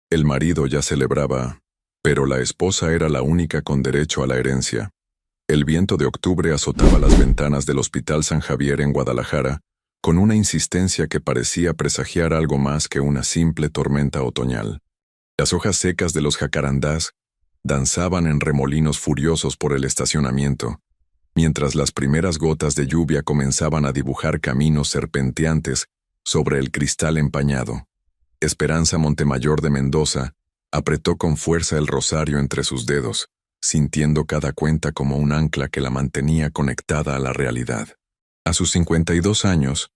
El marido ya celebraba, pero la esposa era la única con derecho a la herencia. El viento de octubre azotaba las ventanas del Hospital San Javier en Guadalajara, con una insistencia que parecía presagiar algo más que una simple tormenta otoñal. Las hojas secas de los jacarandás danzaban en remolinos furiosos por el estacionamiento, mientras las primeras gotas de lluvia comenzaban a dibujar caminos serpenteantes sobre el cristal empañado. Esperanza Montemayor de Mendoza apretó con fuerza el rosario entre sus dedos, sintiendo cada cuenta como un ancla que la mantenía conectada a la realidad. A sus 52 años,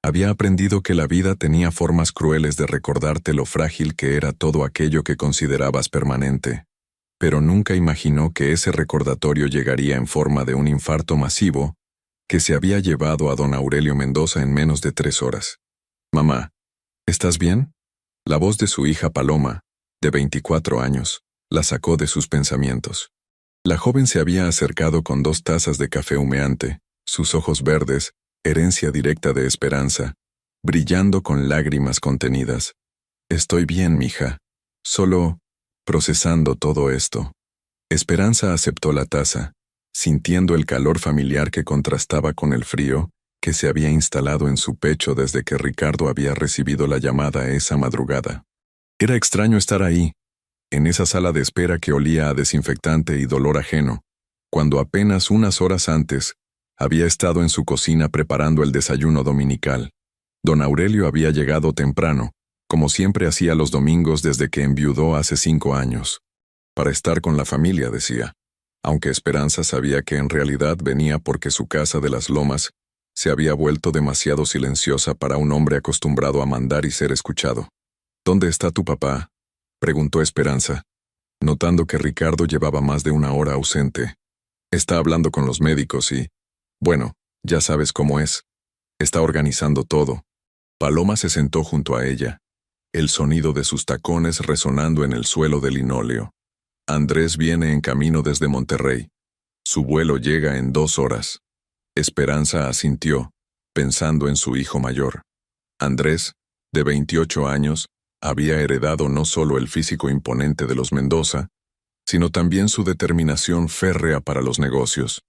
había aprendido que la vida tenía formas crueles de recordarte lo frágil que era todo aquello que considerabas permanente, pero nunca imaginó que ese recordatorio llegaría en forma de un infarto masivo que se había llevado a don Aurelio Mendoza en menos de 3 horas. «Mamá, ¿estás bien?». La voz de su hija Paloma, de 24 años, la sacó de sus pensamientos. La joven se había acercado con 2 tazas de café humeante, sus ojos verdes, herencia directa de Esperanza, brillando con lágrimas contenidas. «Estoy bien, mija. Solo procesando todo esto». Esperanza aceptó la taza, sintiendo el calor familiar que contrastaba con el frío que se había instalado en su pecho desde que Ricardo había recibido la llamada esa madrugada. Era extraño estar ahí, en esa sala de espera que olía a desinfectante y dolor ajeno, cuando apenas unas horas antes había estado en su cocina preparando el desayuno dominical. Don Aurelio había llegado temprano, como siempre hacía los domingos desde que enviudó hace 5 años. Para estar con la familia, decía, aunque Esperanza sabía que en realidad venía porque su casa de las Lomas se había vuelto demasiado silenciosa para un hombre acostumbrado a mandar y ser escuchado. «¿Dónde está tu papá?», preguntó Esperanza, notando que Ricardo llevaba más de 1 hora ausente. «Está hablando con los médicos y, bueno, ya sabes cómo es. Está organizando todo». Paloma se sentó junto a ella, el sonido de sus tacones resonando en el suelo de linóleo. «Andrés viene en camino desde Monterrey. Su vuelo llega en 2 horas». Esperanza asintió, pensando en su hijo mayor. Andrés, de 28 años, había heredado no solo el físico imponente de los Mendoza, sino también su determinación férrea para los negocios.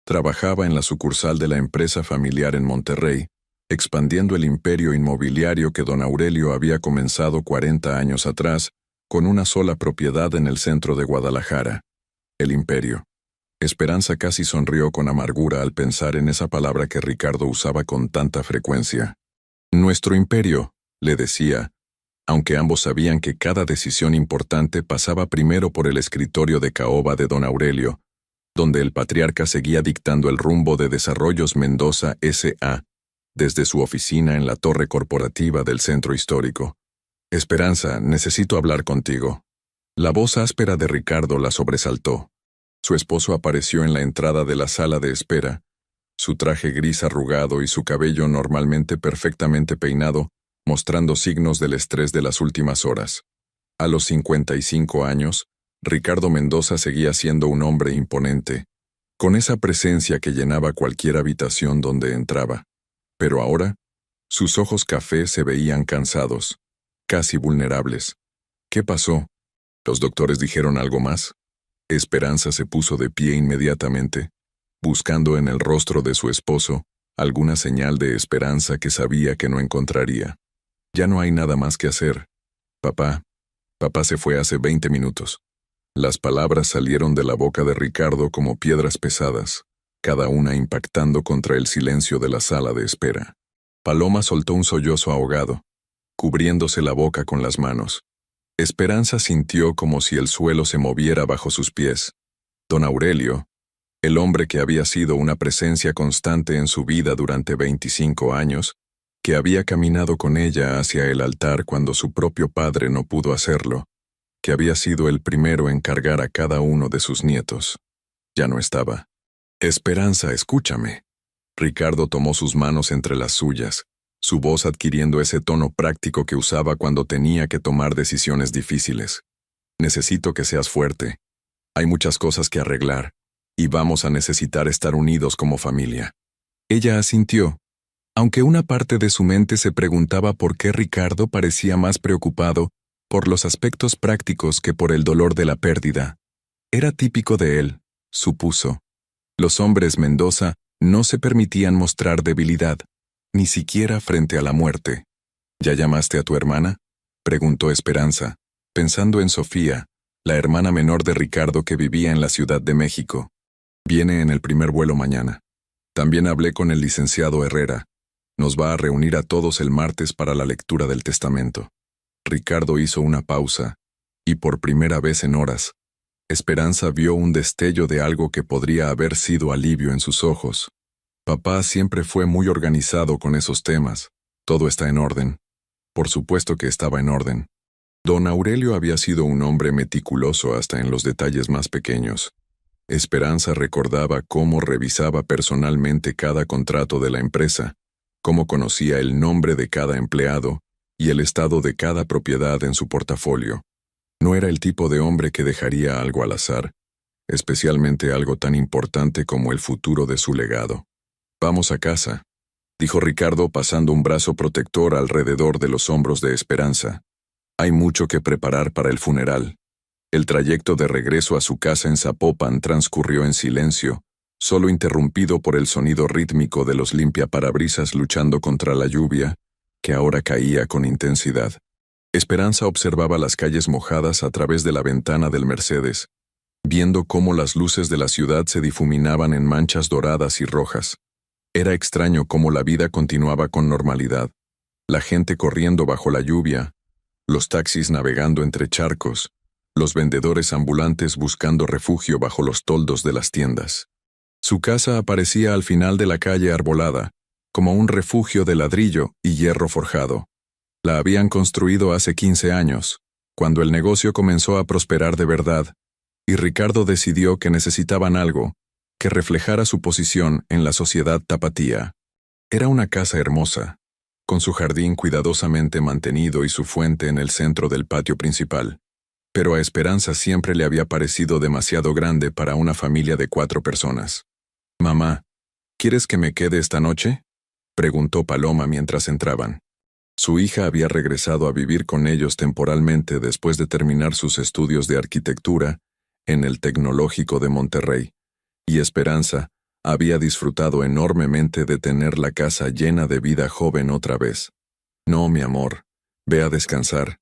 Trabajaba en la sucursal de la empresa familiar en Monterrey, expandiendo el imperio inmobiliario que don Aurelio había comenzado 40 años atrás, con una sola propiedad en el centro de Guadalajara. El imperio. Esperanza casi sonrió con amargura al pensar en esa palabra que Ricardo usaba con tanta frecuencia. «Nuestro imperio», le decía, aunque ambos sabían que cada decisión importante pasaba primero por el escritorio de caoba de don Aurelio, donde el patriarca seguía dictando el rumbo de Desarrollos Mendoza S.A., desde su oficina en la torre corporativa del centro histórico. «Esperanza, necesito hablar contigo». La voz áspera de Ricardo la sobresaltó. Su esposo apareció en la entrada de la sala de espera, su traje gris arrugado y su cabello normalmente perfectamente peinado, mostrando signos del estrés de las últimas horas. A los 55 años, Ricardo Mendoza seguía siendo un hombre imponente, con esa presencia que llenaba cualquier habitación donde entraba. Pero ahora, sus ojos café se veían cansados, casi vulnerables. ¿Qué pasó? ¿Los doctores dijeron algo más? Esperanza se puso de pie inmediatamente, buscando en el rostro de su esposo alguna señal de esperanza que sabía que no encontraría. «Ya no hay nada más que hacer. Papá se fue hace 20 minutos». Las palabras salieron de la boca de Ricardo como piedras pesadas, cada una impactando contra el silencio de la sala de espera. Paloma soltó un sollozo ahogado, cubriéndose la boca con las manos. Esperanza sintió como si el suelo se moviera bajo sus pies. Don Aurelio, el hombre que había sido una presencia constante en su vida durante 25 años, que había caminado con ella hacia el altar cuando su propio padre no pudo hacerlo, que había sido el primero en cargar a cada uno de sus nietos. Ya no estaba. «Esperanza, escúchame». Ricardo tomó sus manos entre las suyas, su voz adquiriendo ese tono práctico que usaba cuando tenía que tomar decisiones difíciles. «Necesito que seas fuerte. Hay muchas cosas que arreglar, y vamos a necesitar estar unidos como familia». Ella asintió, aunque una parte de su mente se preguntaba por qué Ricardo parecía más preocupado por los aspectos prácticos que por el dolor de la pérdida. Era típico de él, supuso. Los hombres Mendoza no se permitían mostrar debilidad, ni siquiera frente a la muerte. ¿Ya llamaste a tu hermana?, preguntó Esperanza, pensando en Sofía, la hermana menor de Ricardo que vivía en la Ciudad de México. Viene en el primer vuelo mañana. También hablé con el licenciado Herrera. Nos va a reunir a todos el martes para la lectura del testamento. Ricardo hizo una pausa, y por primera vez en horas, Esperanza vio un destello de algo que podría haber sido alivio en sus ojos. Papá siempre fue muy organizado con esos temas. Todo está en orden. Por supuesto que estaba en orden. Don Aurelio había sido un hombre meticuloso hasta en los detalles más pequeños. Esperanza recordaba cómo revisaba personalmente cada contrato de la empresa, cómo conocía el nombre de cada empleado y el estado de cada propiedad en su portafolio. No era el tipo de hombre que dejaría algo al azar, especialmente algo tan importante como el futuro de su legado. «Vamos a casa», dijo Ricardo pasando un brazo protector alrededor de los hombros de Esperanza. «Hay mucho que preparar para el funeral». El trayecto de regreso a su casa en Zapopan transcurrió en silencio, solo interrumpido por el sonido rítmico de los limpiaparabrisas luchando contra la lluvia, que ahora caía con intensidad. Esperanza observaba las calles mojadas a través de la ventana del Mercedes, viendo cómo las luces de la ciudad se difuminaban en manchas doradas y rojas. Era extraño cómo la vida continuaba con normalidad. La gente corriendo bajo la lluvia, los taxis navegando entre charcos, los vendedores ambulantes buscando refugio bajo los toldos de las tiendas. Su casa aparecía al final de la calle arbolada, como un refugio de ladrillo y hierro forjado. La habían construido hace 15 años, cuando el negocio comenzó a prosperar de verdad, y Ricardo decidió que necesitaban algo que reflejara su posición en la sociedad tapatía. Era una casa hermosa, con su jardín cuidadosamente mantenido y su fuente en el centro del patio principal. Pero a Esperanza siempre le había parecido demasiado grande para una familia de 4 personas. «Mamá, ¿quieres que me quede esta noche?», preguntó Paloma mientras entraban. Su hija había regresado a vivir con ellos temporalmente después de terminar sus estudios de arquitectura en el Tecnológico de Monterrey, y Esperanza había disfrutado enormemente de tener la casa llena de vida joven otra vez. «No, mi amor, ve a descansar.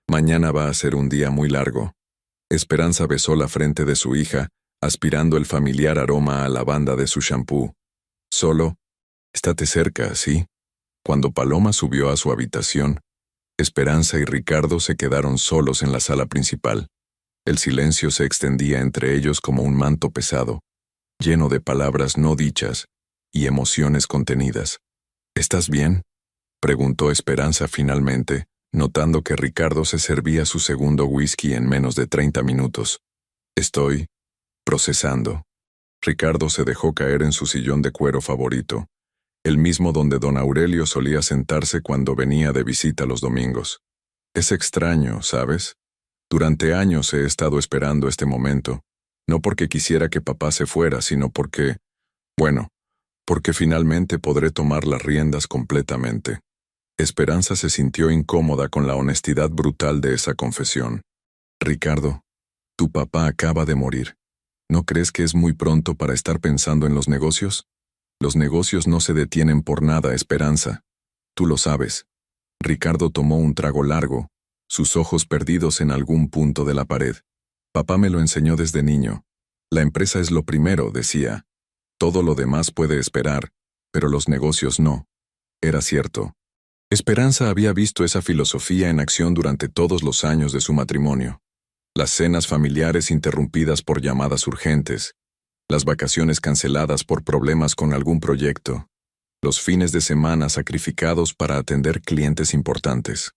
Mañana va a ser un día muy largo». Esperanza besó la frente de su hija, aspirando el familiar aroma a lavanda de su shampoo. «Solo, estate cerca, ¿sí?». Cuando Paloma subió a su habitación, Esperanza y Ricardo se quedaron solos en la sala principal. El silencio se extendía entre ellos como un manto pesado, lleno de palabras no dichas y emociones contenidas. «¿Estás bien?», preguntó Esperanza finalmente, notando que Ricardo se servía su segundo whisky en menos de 30 minutos. «Estoy procesando». Ricardo se dejó caer en su sillón de cuero favorito, el mismo donde don Aurelio solía sentarse cuando venía de visita los domingos. «Es extraño, ¿sabes? Durante años he estado esperando este momento, no porque quisiera que papá se fuera, sino porque, bueno, porque finalmente podré tomar las riendas completamente». Esperanza se sintió incómoda con la honestidad brutal de esa confesión. «Ricardo, tu papá acaba de morir. ¿No crees que es muy pronto para estar pensando en los negocios? Los negocios no se detienen por nada, Esperanza. Tú lo sabes». Ricardo tomó un trago largo, sus ojos perdidos en algún punto de la pared. «Papá me lo enseñó desde niño. La empresa es lo primero», decía. «Todo lo demás puede esperar, pero los negocios no». Era cierto. Esperanza había visto esa filosofía en acción durante todos los años de su matrimonio. Las cenas familiares interrumpidas por llamadas urgentes, las vacaciones canceladas por problemas con algún proyecto, los fines de semana sacrificados para atender clientes importantes.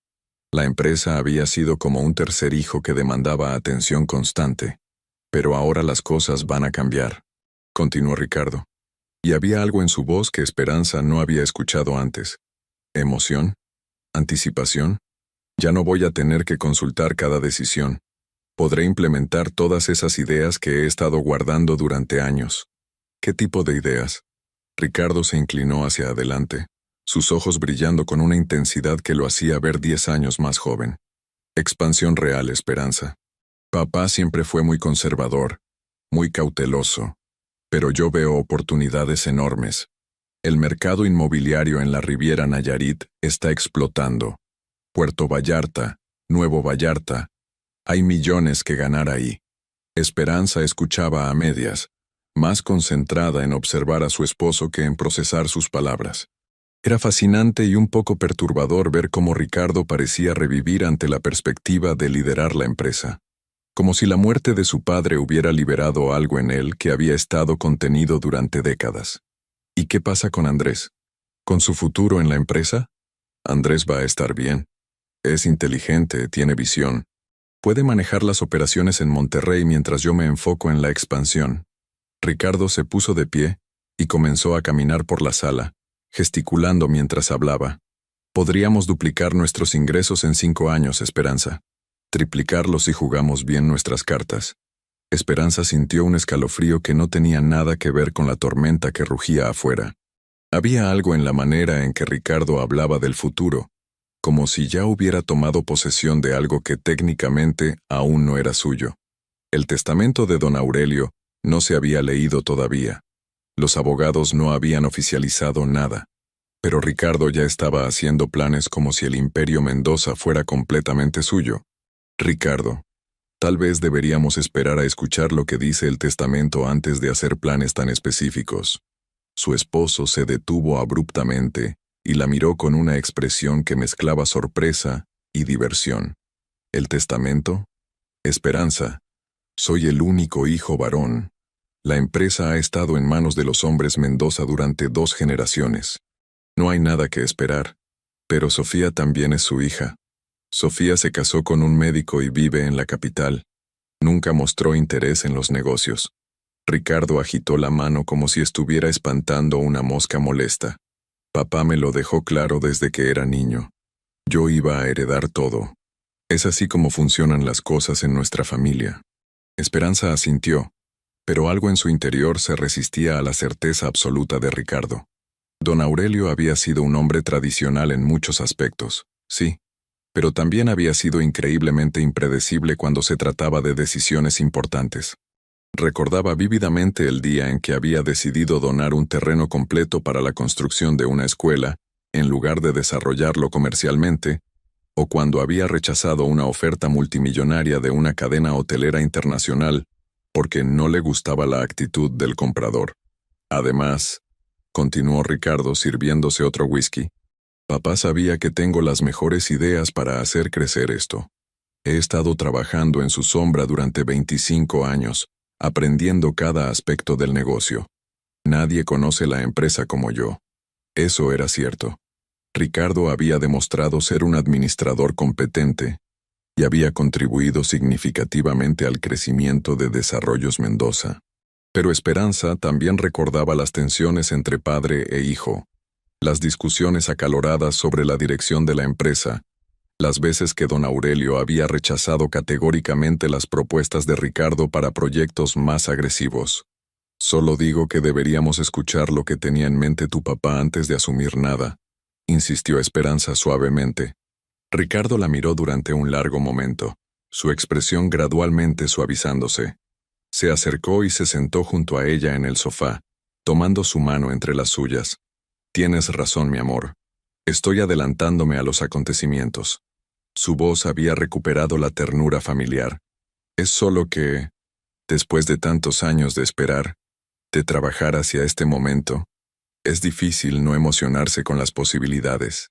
La empresa había sido como un tercer hijo que demandaba atención constante. «Pero ahora las cosas van a cambiar», continuó Ricardo. Y había algo en su voz que Esperanza no había escuchado antes. ¿Emoción? ¿Anticipación? Ya no voy a tener que consultar cada decisión. Podré implementar todas esas ideas que he estado guardando durante años. ¿Qué tipo de ideas? Ricardo se inclinó hacia adelante, sus ojos brillando con una intensidad que lo hacía ver 10 años más joven. Expansión real, Esperanza. Papá siempre fue muy conservador, muy cauteloso, pero yo veo oportunidades enormes. El mercado inmobiliario en la Riviera Nayarit está explotando. Puerto Vallarta, Nuevo Vallarta, hay millones que ganar ahí. Esperanza escuchaba a medias, más concentrada en observar a su esposo que en procesar sus palabras. Era fascinante y un poco perturbador ver cómo Ricardo parecía revivir ante la perspectiva de liderar la empresa, como si la muerte de su padre hubiera liberado algo en él que había estado contenido durante décadas. ¿Y qué pasa con Andrés? ¿Con su futuro en la empresa? Andrés va a estar bien. Es inteligente, tiene visión. Puede manejar las operaciones en Monterrey mientras yo me enfoco en la expansión. Ricardo se puso de pie y comenzó a caminar por la sala, gesticulando mientras hablaba. Podríamos duplicar nuestros ingresos en 5 años, Esperanza. Triplicarlos si jugamos bien nuestras cartas. Esperanza sintió un escalofrío que no tenía nada que ver con la tormenta que rugía afuera. Había algo en la manera en que Ricardo hablaba del futuro, como si ya hubiera tomado posesión de algo que técnicamente aún no era suyo. El testamento de don Aurelio no se había leído todavía. Los abogados no habían oficializado nada, pero Ricardo ya estaba haciendo planes como si el Imperio Mendoza fuera completamente suyo. Ricardo, tal vez deberíamos esperar a escuchar lo que dice el testamento antes de hacer planes tan específicos. Su esposo se detuvo abruptamente y la miró con una expresión que mezclaba sorpresa y diversión. ¿El testamento? Esperanza. Soy el único hijo varón. La empresa ha estado en manos de los hombres Mendoza durante 2 generaciones. No hay nada que esperar, pero Sofía también es su hija. Sofía se casó con un médico y vive en la capital. Nunca mostró interés en los negocios. Ricardo agitó la mano como si estuviera espantando una mosca molesta. Papá me lo dejó claro desde que era niño. Yo iba a heredar todo. Es así como funcionan las cosas en nuestra familia. Esperanza asintió, pero algo en su interior se resistía a la certeza absoluta de Ricardo. Don Aurelio había sido un hombre tradicional en muchos aspectos, sí, pero también había sido increíblemente impredecible cuando se trataba de decisiones importantes. Recordaba vívidamente el día en que había decidido donar un terreno completo para la construcción de una escuela, en lugar de desarrollarlo comercialmente, o cuando había rechazado una oferta multimillonaria de una cadena hotelera internacional, porque no le gustaba la actitud del comprador. Además, continuó Ricardo sirviéndose otro whisky, papá sabía que tengo las mejores ideas para hacer crecer esto. He estado trabajando en su sombra durante 25 años, aprendiendo cada aspecto del negocio. Nadie conoce la empresa como yo. Eso era cierto. Ricardo había demostrado ser un administrador competente y había contribuido significativamente al crecimiento de Desarrollos Mendoza. Pero Esperanza también recordaba las tensiones entre padre e hijo, las discusiones acaloradas sobre la dirección de la empresa, las veces que don Aurelio había rechazado categóricamente las propuestas de Ricardo para proyectos más agresivos. Solo digo que deberíamos escuchar lo que tenía en mente tu papá antes de asumir nada, insistió Esperanza suavemente. Ricardo la miró durante un largo momento, su expresión gradualmente suavizándose. Se acercó y se sentó junto a ella en el sofá, tomando su mano entre las suyas. Tienes razón, mi amor. Estoy adelantándome a los acontecimientos. Su voz había recuperado la ternura familiar. Es solo que, después de tantos años de esperar, de trabajar hacia este momento, es difícil no emocionarse con las posibilidades.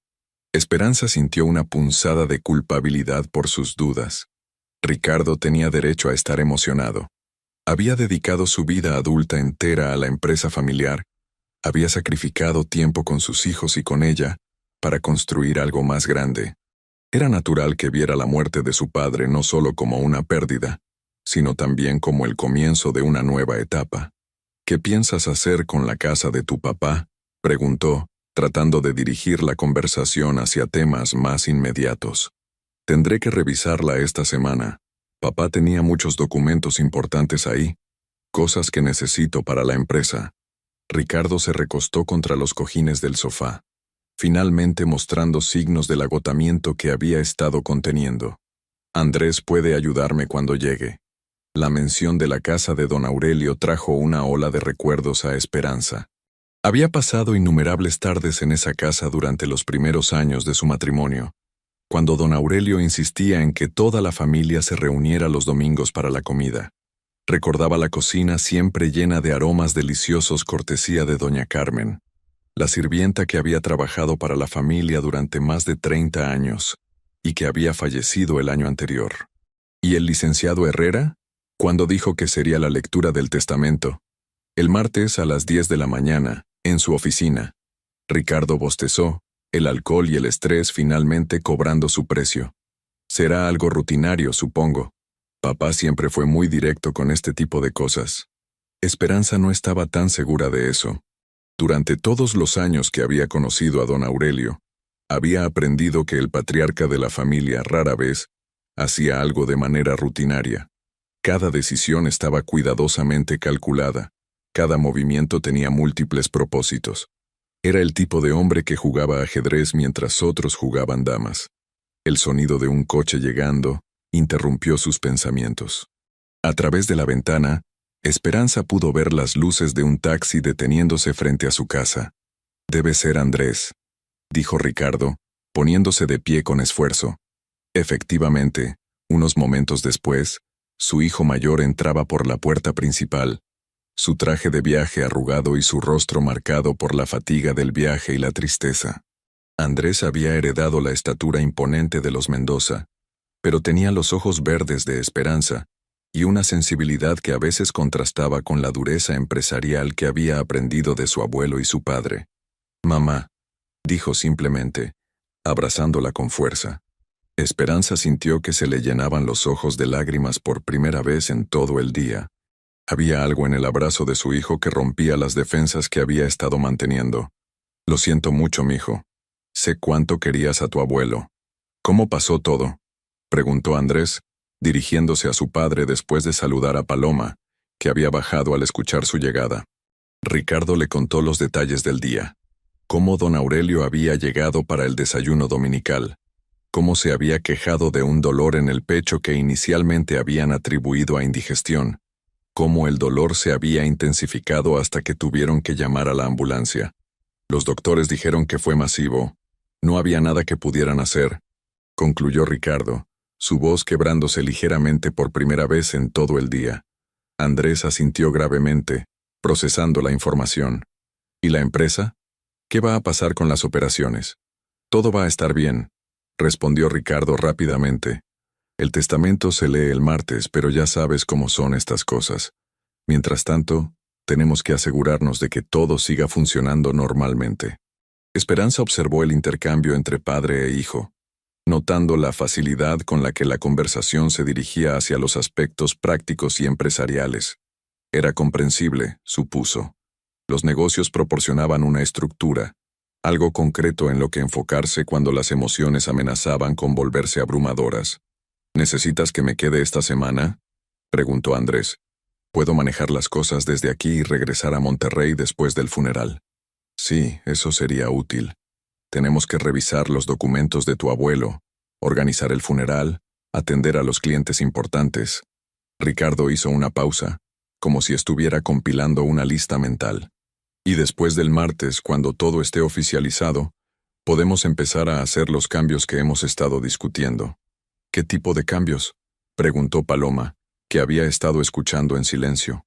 Esperanza sintió una punzada de culpabilidad por sus dudas. Ricardo tenía derecho a estar emocionado. Había dedicado su vida adulta entera a la empresa familiar, había sacrificado tiempo con sus hijos y con ella para construir algo más grande. Era natural que viera la muerte de su padre no solo como una pérdida, sino también como el comienzo de una nueva etapa. ¿Qué piensas hacer con la casa de tu papá?, preguntó, tratando de dirigir la conversación hacia temas más inmediatos. Tendré que revisarla esta semana. Papá tenía muchos documentos importantes ahí, cosas que necesito para la empresa. Ricardo se recostó contra los cojines del sofá, finalmente mostrando signos del agotamiento que había estado conteniendo. Andrés puede ayudarme cuando llegue. La mención de la casa de don Aurelio trajo una ola de recuerdos a Esperanza. Había pasado innumerables tardes en esa casa durante los primeros años de su matrimonio, cuando don Aurelio insistía en que toda la familia se reuniera los domingos para la comida. Recordaba la cocina siempre llena de aromas deliciosos cortesía de doña Carmen, la sirvienta que había trabajado para la familia durante más de 30 años y que había fallecido el año anterior. ¿Y el licenciado Herrera? Cuando dijo que sería la lectura del testamento. El martes a las 10 de la mañana, en su oficina. Ricardo bostezó, el alcohol y el estrés finalmente cobrando su precio. Será algo rutinario, supongo. Papá siempre fue muy directo con este tipo de cosas. Esperanza no estaba tan segura de eso. Durante todos los años que había conocido a don Aurelio, había aprendido que el patriarca de la familia rara vez hacía algo de manera rutinaria. Cada decisión estaba cuidadosamente calculada. Cada movimiento tenía múltiples propósitos. Era el tipo de hombre que jugaba ajedrez mientras otros jugaban damas. El sonido de un coche llegando interrumpió sus pensamientos. A través de la ventana, Esperanza pudo ver las luces de un taxi deteniéndose frente a su casa. «Debe ser Andrés», dijo Ricardo, poniéndose de pie con esfuerzo. Efectivamente, unos momentos después, su hijo mayor entraba por la puerta principal, su traje de viaje arrugado y su rostro marcado por la fatiga del viaje y la tristeza. Andrés había heredado la estatura imponente de los Mendoza, pero tenía los ojos verdes de Esperanza y una sensibilidad que a veces contrastaba con la dureza empresarial que había aprendido de su abuelo y su padre. «Mamá», dijo simplemente, abrazándola con fuerza. Esperanza sintió que se le llenaban los ojos de lágrimas por primera vez en todo el día. Había algo en el abrazo de su hijo que rompía las defensas que había estado manteniendo. «Lo siento mucho, mijo. Sé cuánto querías a tu abuelo». «¿Cómo pasó todo?», preguntó Andrés, dirigiéndose a su padre después de saludar a Paloma, que había bajado al escuchar su llegada. Ricardo le contó los detalles del día. Cómo don Aurelio había llegado para el desayuno dominical. Cómo se había quejado de un dolor en el pecho que inicialmente habían atribuido a indigestión. Cómo el dolor se había intensificado hasta que tuvieron que llamar a la ambulancia. Los doctores dijeron que fue masivo. No había nada que pudieran hacer, concluyó Ricardo, su voz quebrándose ligeramente por primera vez en todo el día. Andrés asintió gravemente, procesando la información. ¿Y la empresa? ¿Qué va a pasar con las operaciones? Todo va a estar bien, respondió Ricardo rápidamente. El testamento se lee el martes, pero ya sabes cómo son estas cosas. Mientras tanto, tenemos que asegurarnos de que todo siga funcionando normalmente. Esperanza observó el intercambio entre padre e hijo, notando la facilidad con la que la conversación se dirigía hacia los aspectos prácticos y empresariales. Era comprensible, supuso. Los negocios proporcionaban una estructura, algo concreto en lo que enfocarse cuando las emociones amenazaban con volverse abrumadoras. ¿Necesitas que me quede esta semana?, preguntó Andrés. «Puedo manejar las cosas desde aquí y regresar a Monterrey después del funeral». «Sí, eso sería útil. Tenemos que revisar los documentos de tu abuelo, organizar el funeral, atender a los clientes importantes». Ricardo hizo una pausa, como si estuviera compilando una lista mental. «Y después del martes, cuando todo esté oficializado, podemos empezar a hacer los cambios que hemos estado discutiendo». «¿Qué tipo de cambios?», preguntó Paloma, que había estado escuchando en silencio.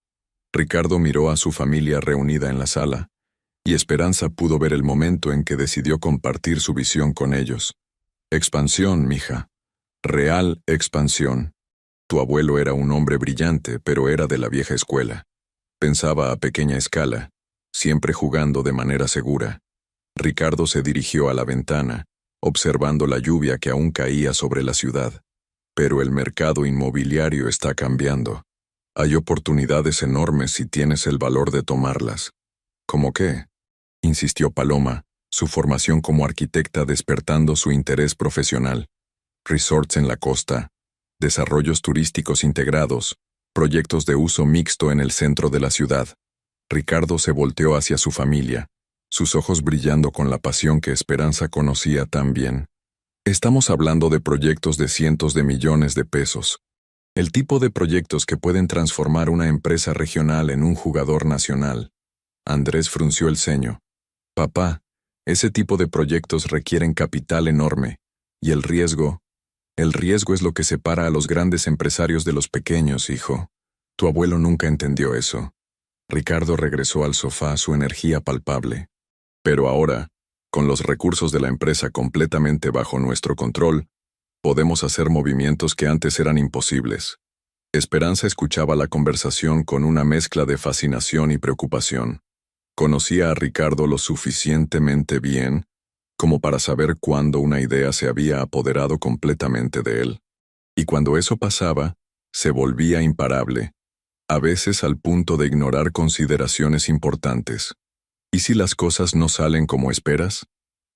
Ricardo miró a su familia reunida en la sala, y Esperanza pudo ver el momento en que decidió compartir su visión con ellos. «Expansión, mija. Real expansión. Tu abuelo era un hombre brillante, pero era de la vieja escuela. Pensaba a pequeña escala, siempre jugando de manera segura». Ricardo se dirigió a la ventana, observando la lluvia que aún caía sobre la ciudad. «Pero el mercado inmobiliario está cambiando. Hay oportunidades enormes si tienes el valor de tomarlas». «¿Cómo qué?», insistió Paloma, su formación como arquitecta despertando su interés profesional. «Resorts en la costa, desarrollos turísticos integrados, proyectos de uso mixto en el centro de la ciudad». Ricardo se volteó hacia su familia, sus ojos brillando con la pasión que Esperanza conocía tan bien. Estamos hablando de proyectos de cientos de millones de pesos. El tipo de proyectos que pueden transformar una empresa regional en un jugador nacional. Andrés frunció el ceño. Papá, ese tipo de proyectos requieren capital enorme. ¿Y el riesgo? El riesgo es lo que separa a los grandes empresarios de los pequeños, hijo. Tu abuelo nunca entendió eso. Ricardo regresó al sofá, su energía palpable. Pero ahora, con los recursos de la empresa completamente bajo nuestro control, podemos hacer movimientos que antes eran imposibles. Esperanza escuchaba la conversación con una mezcla de fascinación y preocupación. Conocía a Ricardo lo suficientemente bien como para saber cuándo una idea se había apoderado completamente de él. Y cuando eso pasaba, se volvía imparable, a veces al punto de ignorar consideraciones importantes. ¿Y si las cosas no salen como esperas?,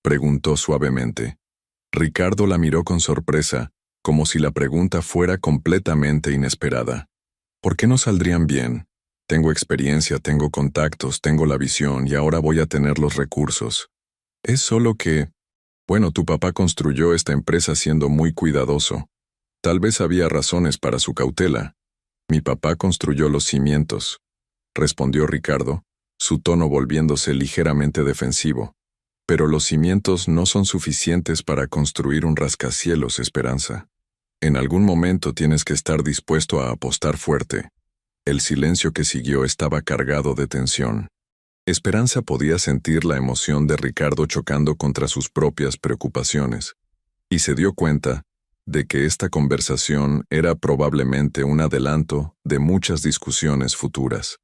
preguntó suavemente. Ricardo la miró con sorpresa, como si la pregunta fuera completamente inesperada. ¿Por qué no saldrían bien? Tengo experiencia, tengo contactos, tengo la visión y ahora voy a tener los recursos. Es solo que, bueno, tu papá construyó esta empresa siendo muy cuidadoso. Tal vez había razones para su cautela. Mi papá construyó los cimientos, respondió Ricardo, su tono volviéndose ligeramente defensivo. Pero los cimientos no son suficientes para construir un rascacielos, Esperanza. En algún momento tienes que estar dispuesto a apostar fuerte. El silencio que siguió estaba cargado de tensión. Esperanza podía sentir la emoción de Ricardo chocando contra sus propias preocupaciones, y se dio cuenta de que esta conversación era probablemente un adelanto de muchas discusiones futuras.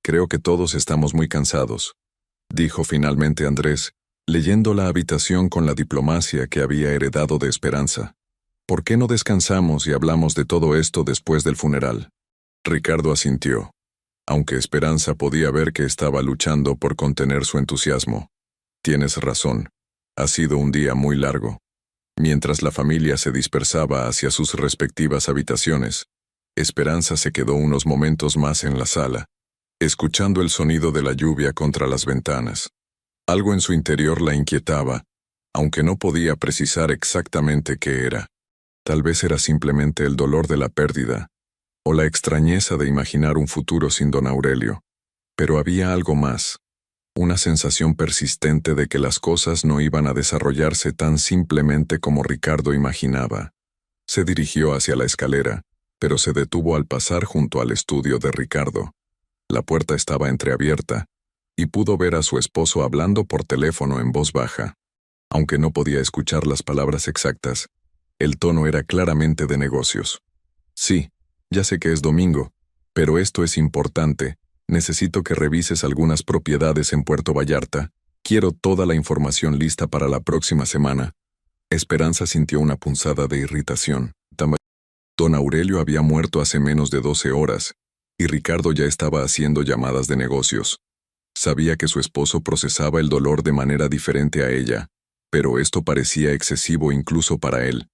Creo que todos estamos muy cansados, dijo finalmente Andrés, leyendo la habitación con la diplomacia que había heredado de Esperanza. ¿Por qué no descansamos y hablamos de todo esto después del funeral? Ricardo asintió, aunque Esperanza podía ver que estaba luchando por contener su entusiasmo. Tienes razón, ha sido un día muy largo. Mientras la familia se dispersaba hacia sus respectivas habitaciones, Esperanza se quedó unos momentos más en la sala, escuchando el sonido de la lluvia contra las ventanas. Algo en su interior la inquietaba, aunque no podía precisar exactamente qué era. Tal vez era simplemente el dolor de la pérdida, o la extrañeza de imaginar un futuro sin don Aurelio. Pero había algo más, una sensación persistente de que las cosas no iban a desarrollarse tan simplemente como Ricardo imaginaba. Se dirigió hacia la escalera, pero se detuvo al pasar junto al estudio de Ricardo. La puerta estaba entreabierta, y pudo ver a su esposo hablando por teléfono en voz baja. Aunque no podía escuchar las palabras exactas, el tono era claramente de negocios. Sí, ya sé que es domingo, pero esto es importante. Necesito que revises algunas propiedades en Puerto Vallarta. Quiero toda la información lista para la próxima semana. Esperanza sintió una punzada de irritación. Don Aurelio había muerto hace menos de 12 horas, y Ricardo ya estaba haciendo llamadas de negocios. Sabía que su esposo procesaba el dolor de manera diferente a ella, pero esto parecía excesivo incluso para él.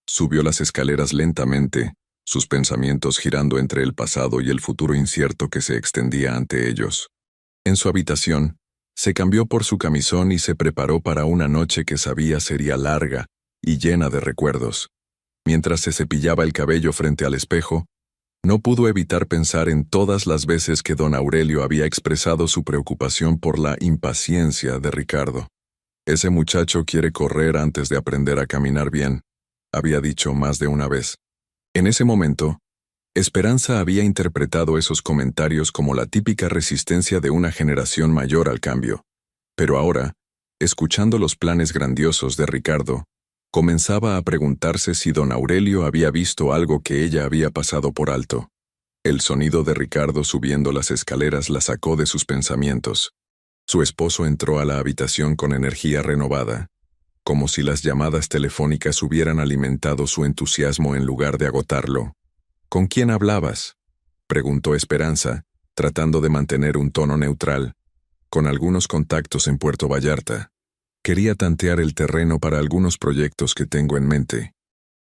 Subió las escaleras lentamente, sus pensamientos girando entre el pasado y el futuro incierto que se extendía ante ellos. En su habitación, se cambió por su camisón y se preparó para una noche que sabía sería larga y llena de recuerdos. Mientras se cepillaba el cabello frente al espejo, no pudo evitar pensar en todas las veces que don Aurelio había expresado su preocupación por la impaciencia de Ricardo. Ese muchacho quiere correr antes de aprender a caminar bien, había dicho más de una vez. En ese momento, Esperanza había interpretado esos comentarios como la típica resistencia de una generación mayor al cambio. Pero ahora, escuchando los planes grandiosos de Ricardo, comenzaba a preguntarse si don Aurelio había visto algo que ella había pasado por alto. El sonido de Ricardo subiendo las escaleras la sacó de sus pensamientos. Su esposo entró a la habitación con energía renovada, como si las llamadas telefónicas hubieran alimentado su entusiasmo en lugar de agotarlo. ¿Con quién hablabas?, preguntó Esperanza, tratando de mantener un tono neutral. Con algunos contactos en Puerto Vallarta. Quería tantear el terreno para algunos proyectos que tengo en mente.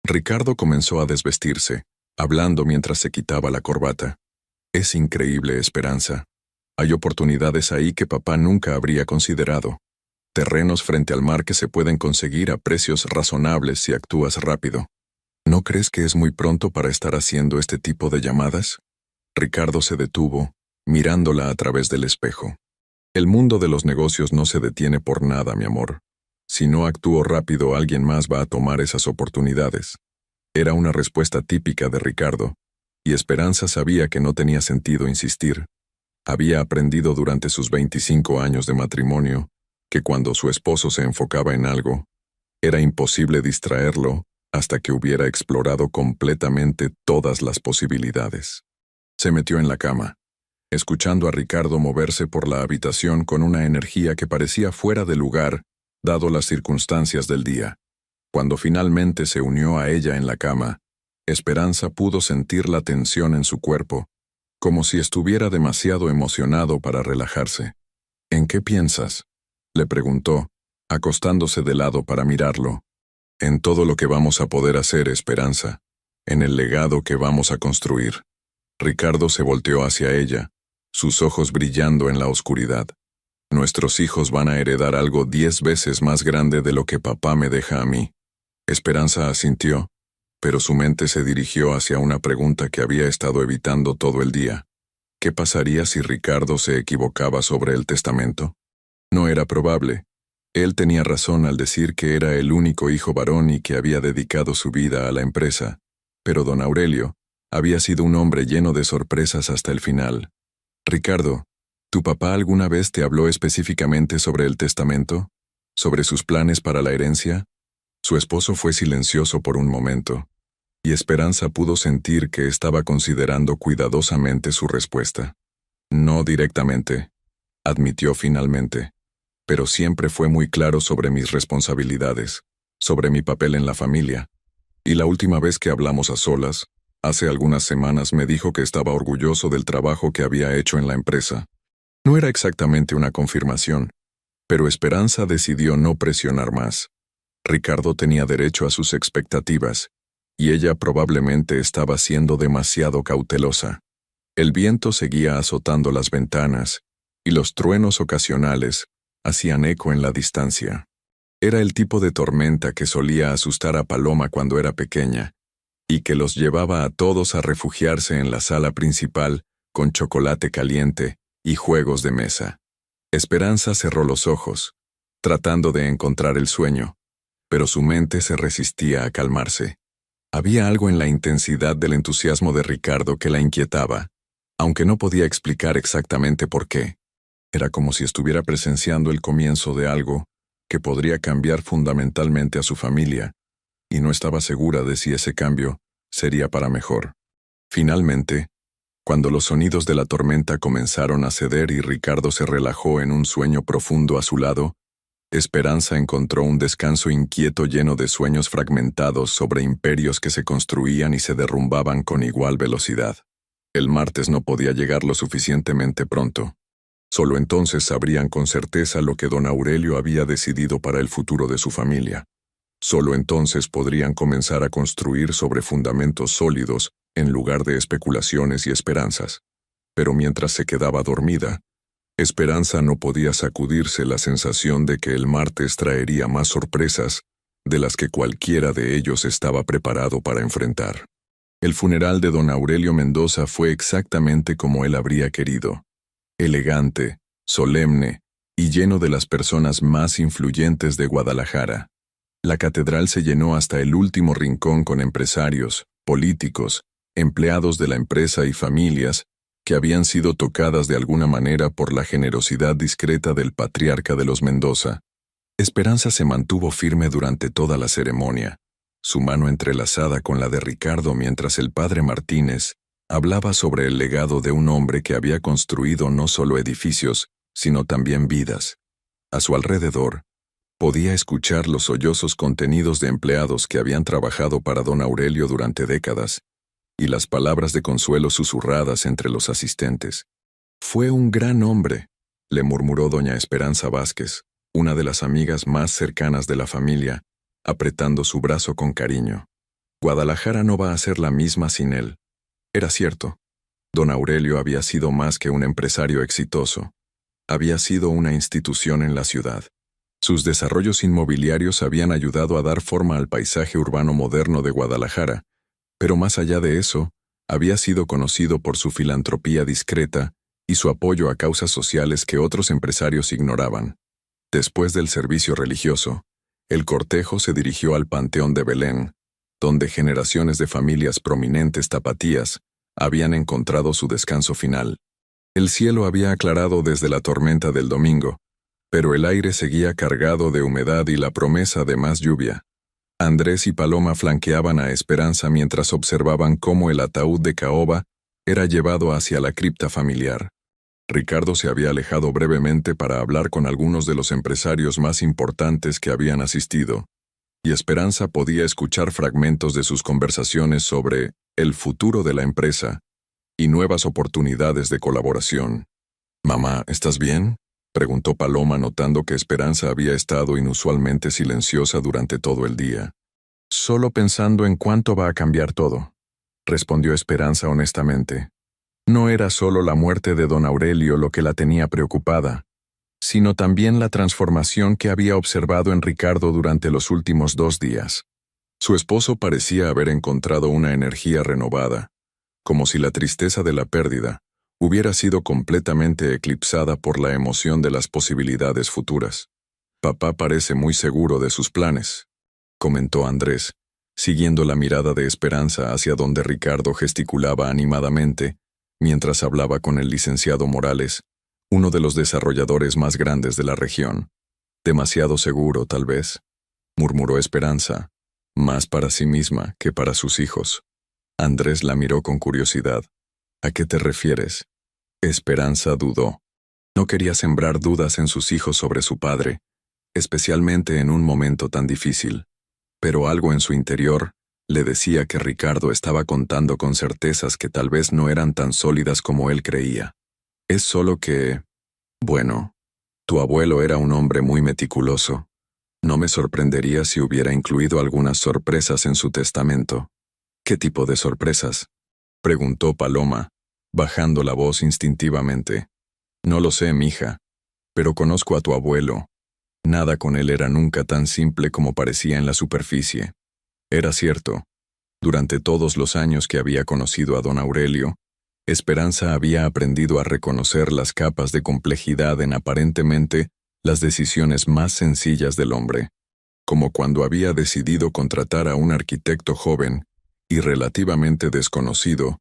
Ricardo comenzó a desvestirse, hablando mientras se quitaba la corbata. Es increíble, Esperanza. Hay oportunidades ahí que papá nunca habría considerado. terrenos frente al mar que se pueden conseguir a precios razonables si actúas rápido. ¿No crees que es muy pronto para estar haciendo este tipo de llamadas? Ricardo se detuvo, mirándola a través del espejo. El mundo de los negocios no se detiene por nada, mi amor. Si no actúo rápido, alguien más va a tomar esas oportunidades. Era una respuesta típica de Ricardo, y Esperanza sabía que no tenía sentido insistir. Había aprendido durante sus 25 años de matrimonio que cuando su esposo se enfocaba en algo, era imposible distraerlo hasta que hubiera explorado completamente todas las posibilidades. Se metió en la cama, escuchando a Ricardo moverse por la habitación con una energía que parecía fuera de lugar, dado las circunstancias del día. Cuando finalmente se unió a ella en la cama, Esperanza pudo sentir la tensión en su cuerpo, como si estuviera demasiado emocionado para relajarse. ¿En qué piensas?, le preguntó, acostándose de lado para mirarlo. En todo lo que vamos a poder hacer, Esperanza, en el legado que vamos a construir. Ricardo se volteó hacia ella, sus ojos brillando en la oscuridad. Nuestros hijos van a heredar algo 10 veces más grande de lo que papá me deja a mí. Esperanza asintió, pero su mente se dirigió hacia una pregunta que había estado evitando todo el día. ¿Qué pasaría si Ricardo se equivocaba sobre el testamento? No era probable. Él tenía razón al decir que era el único hijo varón y que había dedicado su vida a la empresa, pero don Aurelio había sido un hombre lleno de sorpresas hasta el final. Ricardo, ¿tu papá alguna vez te habló específicamente sobre el testamento? ¿Sobre sus planes para la herencia? Su esposo fue silencioso por un momento, y Esperanza pudo sentir que estaba considerando cuidadosamente su respuesta. No directamente, admitió finalmente, pero siempre fue muy claro sobre mis responsabilidades, sobre mi papel en la familia. Y la última vez que hablamos a solas, hace algunas semanas, me dijo que estaba orgulloso del trabajo que había hecho en la empresa. No era exactamente una confirmación, pero Esperanza decidió no presionar más. Ricardo tenía derecho a sus expectativas, y ella probablemente estaba siendo demasiado cautelosa. El viento seguía azotando las ventanas, y los truenos ocasionales hacían eco en la distancia. Era el tipo de tormenta que solía asustar a Paloma cuando era pequeña, y que los llevaba a todos a refugiarse en la sala principal con chocolate caliente y juegos de mesa. Esperanza cerró los ojos, tratando de encontrar el sueño, pero su mente se resistía a calmarse. Había algo en la intensidad del entusiasmo de Ricardo que la inquietaba, aunque no podía explicar exactamente por qué. Era como si estuviera presenciando el comienzo de algo que podría cambiar fundamentalmente a su familia, y no estaba segura de si ese cambio sería para mejor. Finalmente, cuando los sonidos de la tormenta comenzaron a ceder y Ricardo se relajó en un sueño profundo a su lado, Esperanza encontró un descanso inquieto lleno de sueños fragmentados sobre imperios que se construían y se derrumbaban con igual velocidad. El martes no podía llegar lo suficientemente pronto. Solo entonces sabrían con certeza lo que don Aurelio había decidido para el futuro de su familia. Solo entonces podrían comenzar a construir sobre fundamentos sólidos en lugar de especulaciones y esperanzas. Pero mientras se quedaba dormida, Esperanza no podía sacudirse la sensación de que el martes traería más sorpresas de las que cualquiera de ellos estaba preparado para enfrentar. El funeral de don Aurelio Mendoza fue exactamente como él habría querido. Elegante, solemne y lleno de las personas más influyentes de Guadalajara. La catedral se llenó hasta el último rincón con empresarios, políticos, empleados de la empresa y familias que habían sido tocadas de alguna manera por la generosidad discreta del patriarca de los Mendoza. Esperanza se mantuvo firme durante toda la ceremonia, su mano entrelazada con la de Ricardo mientras el padre Martínez hablaba sobre el legado de un hombre que había construido no solo edificios, sino también vidas. A su alrededor, podía escuchar los sollozos contenidos de empleados que habían trabajado para don Aurelio durante décadas, y las palabras de consuelo susurradas entre los asistentes. «Fue un gran hombre», le murmuró doña Esperanza Vázquez, una de las amigas más cercanas de la familia, apretando su brazo con cariño. «Guadalajara no va a ser la misma sin él». Era cierto. Don Aurelio había sido más que un empresario exitoso. Había sido una institución en la ciudad. Sus desarrollos inmobiliarios habían ayudado a dar forma al paisaje urbano moderno de Guadalajara, pero más allá de eso, había sido conocido por su filantropía discreta y su apoyo a causas sociales que otros empresarios ignoraban. Después del servicio religioso, el cortejo se dirigió al Panteón de Belén, donde generaciones de familias prominentes tapatías habían encontrado su descanso final. El cielo había aclarado desde la tormenta del domingo, pero el aire seguía cargado de humedad y la promesa de más lluvia. Andrés y Paloma flanqueaban a Esperanza mientras observaban cómo el ataúd de caoba era llevado hacia la cripta familiar. Ricardo se había alejado brevemente para hablar con algunos de los empresarios más importantes que habían asistido, y Esperanza podía escuchar fragmentos de sus conversaciones sobre el futuro de la empresa y nuevas oportunidades de colaboración. «Mamá, ¿estás bien?», preguntó Paloma notando que Esperanza había estado inusualmente silenciosa durante todo el día. «Solo pensando en cuánto va a cambiar todo», respondió Esperanza honestamente. No era solo la muerte de don Aurelio lo que la tenía preocupada, sino también la transformación que había observado en Ricardo durante los últimos 2 días. Su esposo parecía haber encontrado una energía renovada, como si la tristeza de la pérdida hubiera sido completamente eclipsada por la emoción de las posibilidades futuras. «Papá parece muy seguro de sus planes», comentó Andrés, siguiendo la mirada de Esperanza hacia donde Ricardo gesticulaba animadamente, mientras hablaba con el licenciado Morales, uno de los desarrolladores más grandes de la región. «Demasiado seguro, tal vez», murmuró Esperanza, más para sí misma que para sus hijos. Andrés la miró con curiosidad. «¿A qué te refieres?». Esperanza dudó. No quería sembrar dudas en sus hijos sobre su padre, especialmente en un momento tan difícil. Pero algo en su interior le decía que Ricardo estaba contando con certezas que tal vez no eran tan sólidas como él creía. «Es solo que... bueno, tu abuelo era un hombre muy meticuloso. No me sorprendería si hubiera incluido algunas sorpresas en su testamento». «¿Qué tipo de sorpresas?», preguntó Paloma, bajando la voz instintivamente. «No lo sé, mija, pero conozco a tu abuelo. Nada con él era nunca tan simple como parecía en la superficie». Era cierto. Durante todos los años que había conocido a don Aurelio, Esperanza había aprendido a reconocer las capas de complejidad en aparentemente las decisiones más sencillas del hombre, como cuando había decidido contratar a un arquitecto joven y relativamente desconocido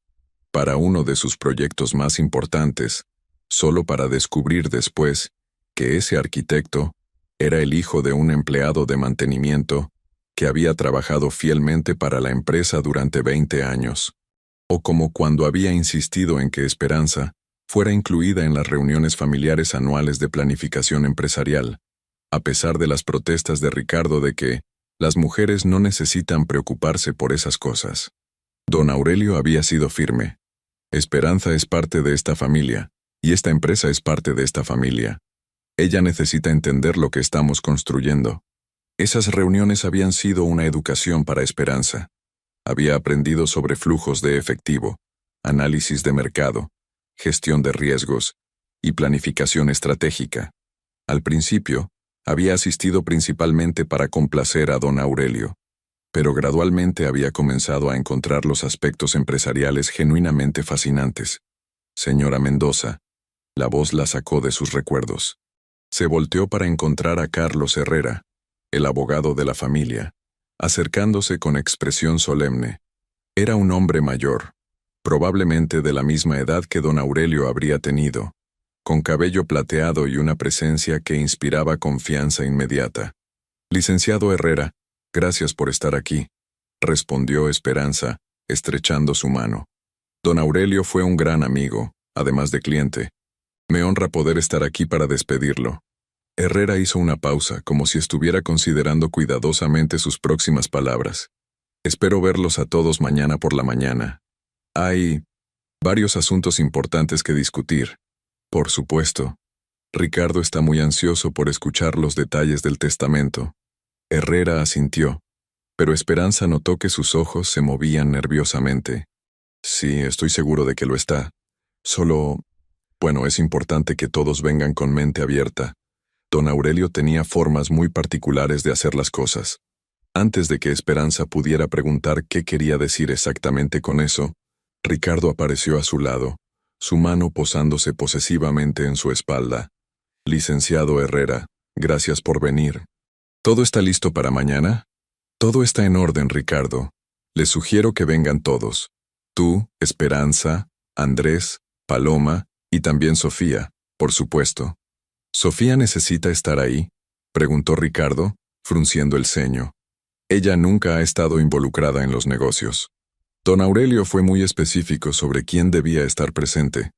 para uno de sus proyectos más importantes, solo para descubrir después que ese arquitecto era el hijo de un empleado de mantenimiento que había trabajado fielmente para la empresa durante 20 años. O como cuando había insistido en que Esperanza fuera incluida en las reuniones familiares anuales de planificación empresarial, a pesar de las protestas de Ricardo de que las mujeres no necesitan preocuparse por esas cosas. Don Aurelio había sido firme. «Esperanza es parte de esta familia, y esta empresa es parte de esta familia. Ella necesita entender lo que estamos construyendo». Esas reuniones habían sido una educación para Esperanza. Había aprendido sobre flujos de efectivo, análisis de mercado, gestión de riesgos y planificación estratégica. Al principio, había asistido principalmente para complacer a don Aurelio, pero gradualmente había comenzado a encontrar los aspectos empresariales genuinamente fascinantes. «Señora Mendoza», la voz la sacó de sus recuerdos. Se volteó para encontrar a Carlos Herrera, el abogado de la familia, acercándose con expresión solemne. Era un hombre mayor, probablemente de la misma edad que don Aurelio habría tenido, con cabello plateado y una presencia que inspiraba confianza inmediata. «Licenciado Herrera, gracias por estar aquí», respondió Esperanza, estrechando su mano. «Don Aurelio fue un gran amigo, además de cliente. Me honra poder estar aquí para despedirlo». Herrera hizo una pausa, como si estuviera considerando cuidadosamente sus próximas palabras. «Espero verlos a todos mañana por la mañana. Hay varios asuntos importantes que discutir. Por supuesto. Ricardo está muy ansioso por escuchar los detalles del testamento». Herrera asintió, pero Esperanza notó que sus ojos se movían nerviosamente. «Sí, estoy seguro de que lo está. Solo... bueno, es importante que todos vengan con mente abierta. Don Aurelio tenía formas muy particulares de hacer las cosas. Antes de que Esperanza pudiera preguntar qué quería decir exactamente con eso, Ricardo apareció a su lado, su mano posándose posesivamente en su espalda. Licenciado Herrera, gracias por venir. ¿Todo está listo para mañana? Todo está en orden, Ricardo. Les sugiero que vengan todos. Tú, Esperanza, Andrés, Paloma y también Sofía, por supuesto. ¿Sofía necesita estar ahí?, preguntó Ricardo, frunciendo el ceño. Ella nunca ha estado involucrada en los negocios. Don Aurelio fue muy específico sobre quién debía estar presente,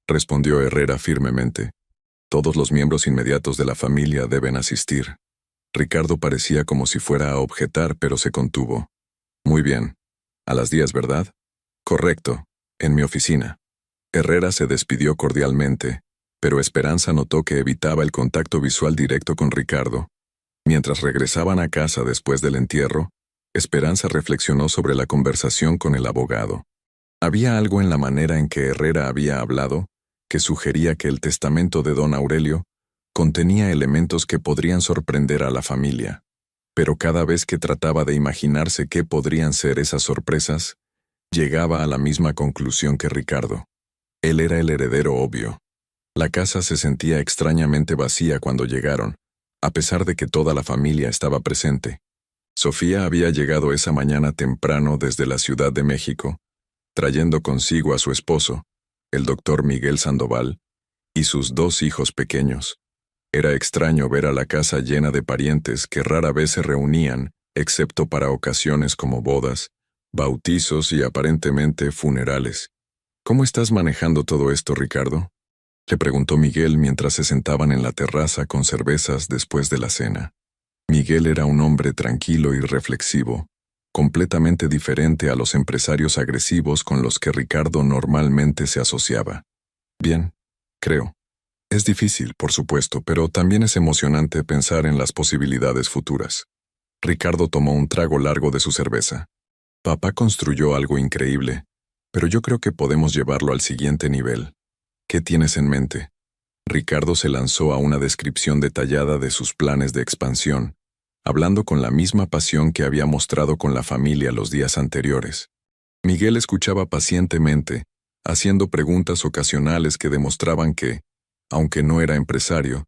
respondió Herrera firmemente. Todos los miembros inmediatos de la familia deben asistir. Ricardo parecía como si fuera a objetar, pero se contuvo. Muy bien. A las 10, ¿verdad? Correcto. En mi oficina. Herrera se despidió cordialmente, pero Esperanza notó que evitaba el contacto visual directo con Ricardo. Mientras regresaban a casa después del entierro, Esperanza reflexionó sobre la conversación con el abogado. Había algo en la manera en que Herrera había hablado que sugería que el testamento de don Aurelio contenía elementos que podrían sorprender a la familia. Pero cada vez que trataba de imaginarse qué podrían ser esas sorpresas, llegaba a la misma conclusión que Ricardo. Él era el heredero obvio. La casa se sentía extrañamente vacía cuando llegaron, a pesar de que toda la familia estaba presente. Sofía había llegado esa mañana temprano desde la Ciudad de México, trayendo consigo a su esposo, el doctor Miguel Sandoval, y sus 2 hijos pequeños. Era extraño ver a la casa llena de parientes que rara vez se reunían, excepto para ocasiones como bodas, bautizos y aparentemente funerales. ¿Cómo estás manejando todo esto, Ricardo?, le preguntó Miguel mientras se sentaban en la terraza con cervezas después de la cena. Miguel era un hombre tranquilo y reflexivo, completamente diferente a los empresarios agresivos con los que Ricardo normalmente se asociaba. Bien, creo. Es difícil, por supuesto, pero también es emocionante pensar en las posibilidades futuras. Ricardo tomó un trago largo de su cerveza. Papá construyó algo increíble, pero yo creo que podemos llevarlo al siguiente nivel. ¿Qué tienes en mente? Ricardo se lanzó a una descripción detallada de sus planes de expansión, hablando con la misma pasión que había mostrado con la familia los días anteriores. Miguel escuchaba pacientemente, haciendo preguntas ocasionales que demostraban que, aunque no era empresario,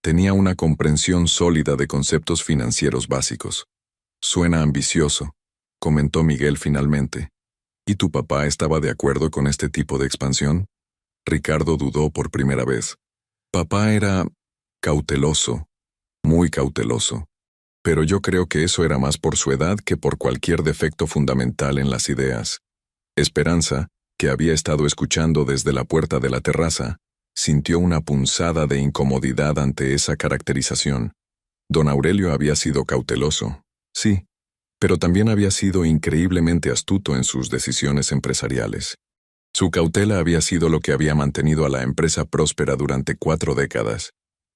tenía una comprensión sólida de conceptos financieros básicos. Suena ambicioso, comentó Miguel finalmente. ¿Y tu papá estaba de acuerdo con este tipo de expansión? Ricardo dudó por primera vez. Papá era cauteloso, muy cauteloso. Pero yo creo que eso era más por su edad que por cualquier defecto fundamental en las ideas. Esperanza, que había estado escuchando desde la puerta de la terraza, sintió una punzada de incomodidad ante esa caracterización. Don Aurelio había sido cauteloso, sí, pero también había sido increíblemente astuto en sus decisiones empresariales. Su cautela había sido lo que había mantenido a la empresa próspera durante 4 décadas,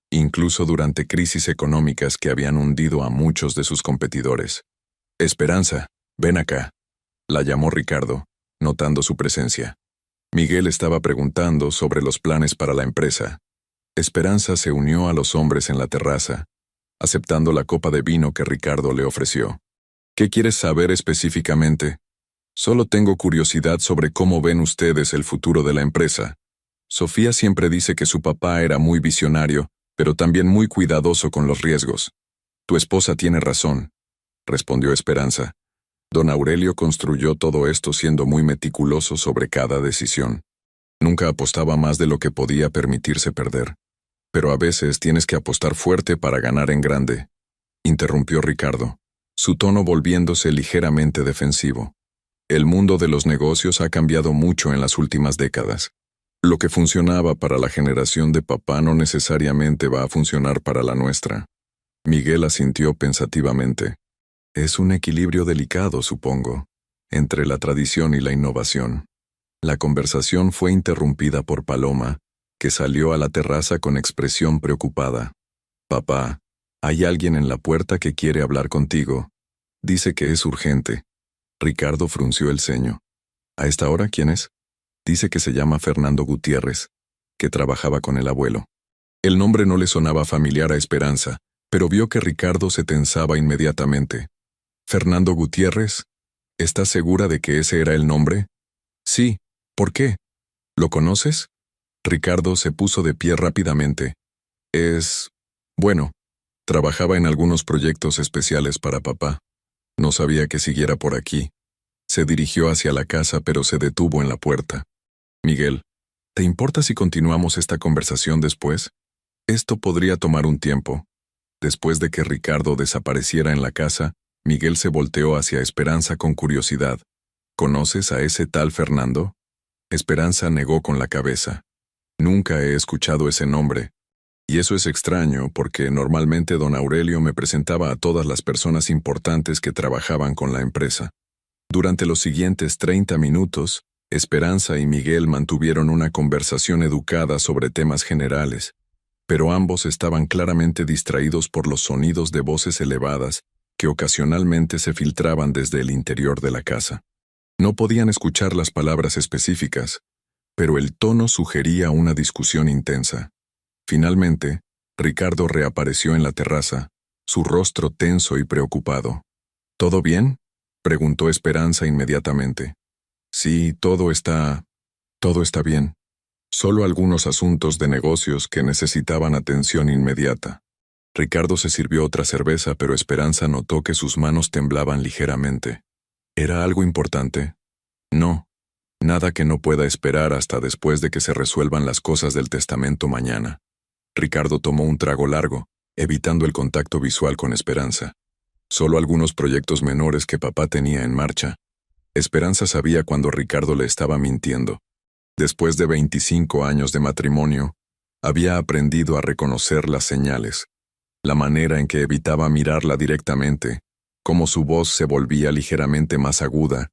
incluso durante crisis económicas que habían hundido a muchos de sus competidores. Esperanza, ven acá, la llamó Ricardo, notando su presencia. Miguel estaba preguntando sobre los planes para la empresa. Esperanza se unió a los hombres en la terraza, aceptando la copa de vino que Ricardo le ofreció. ¿Qué quieres saber específicamente? Solo tengo curiosidad sobre cómo ven ustedes el futuro de la empresa. Sofía siempre dice que su papá era muy visionario, pero también muy cuidadoso con los riesgos. Tu esposa tiene razón, respondió Esperanza. Don Aurelio construyó todo esto siendo muy meticuloso sobre cada decisión. Nunca apostaba más de lo que podía permitirse perder. Pero a veces tienes que apostar fuerte para ganar en grande, interrumpió Ricardo, su tono volviéndose ligeramente defensivo. El mundo de los negocios ha cambiado mucho en las últimas décadas. Lo que funcionaba para la generación de papá no necesariamente va a funcionar para la nuestra. Miguel asintió pensativamente. Es un equilibrio delicado, supongo, entre la tradición y la innovación. La conversación fue interrumpida por Paloma, que salió a la terraza con expresión preocupada. Papá, hay alguien en la puerta que quiere hablar contigo. Dice que es urgente. Ricardo frunció el ceño. ¿A esta hora quién es? Dice que se llama Fernando Gutiérrez, que trabajaba con el abuelo. El nombre no le sonaba familiar a Esperanza, pero vio que Ricardo se tensaba inmediatamente. «¿Fernando Gutiérrez? ¿Estás segura de que ese era el nombre?» «Sí. ¿Por qué? ¿Lo conoces?» Ricardo se puso de pie rápidamente. Bueno, trabajaba en algunos proyectos especiales para papá. No sabía que siguiera por aquí. Se dirigió hacia la casa, pero se detuvo en la puerta. «Miguel, ¿te importa si continuamos esta conversación después? Esto podría tomar un tiempo». Después de que Ricardo desapareciera en la casa, Miguel se volteó hacia Esperanza con curiosidad. «¿Conoces a ese tal Fernando?» Esperanza negó con la cabeza. «Nunca he escuchado ese nombre. Y eso es extraño porque normalmente don Aurelio me presentaba a todas las personas importantes que trabajaban con la empresa». Durante los siguientes 30 minutos, Esperanza y Miguel mantuvieron una conversación educada sobre temas generales, pero ambos estaban claramente distraídos por los sonidos de voces elevadas que ocasionalmente se filtraban desde el interior de la casa. No podían escuchar las palabras específicas, pero el tono sugería una discusión intensa. Finalmente, Ricardo reapareció en la terraza, su rostro tenso y preocupado. «¿Todo bien?», preguntó Esperanza inmediatamente. «Sí, todo está bien. Solo algunos asuntos de negocios que necesitaban atención inmediata». Ricardo se sirvió otra cerveza, pero Esperanza notó que sus manos temblaban ligeramente. «¿Era algo importante?» «No, nada que no pueda esperar hasta después de que se resuelvan las cosas del testamento mañana». Ricardo tomó un trago largo, evitando el contacto visual con Esperanza. Solo algunos proyectos menores que papá tenía en marcha. Esperanza sabía cuando Ricardo le estaba mintiendo. Después de 25 años de matrimonio, había aprendido a reconocer las señales, la manera en que evitaba mirarla directamente, cómo su voz se volvía ligeramente más aguda,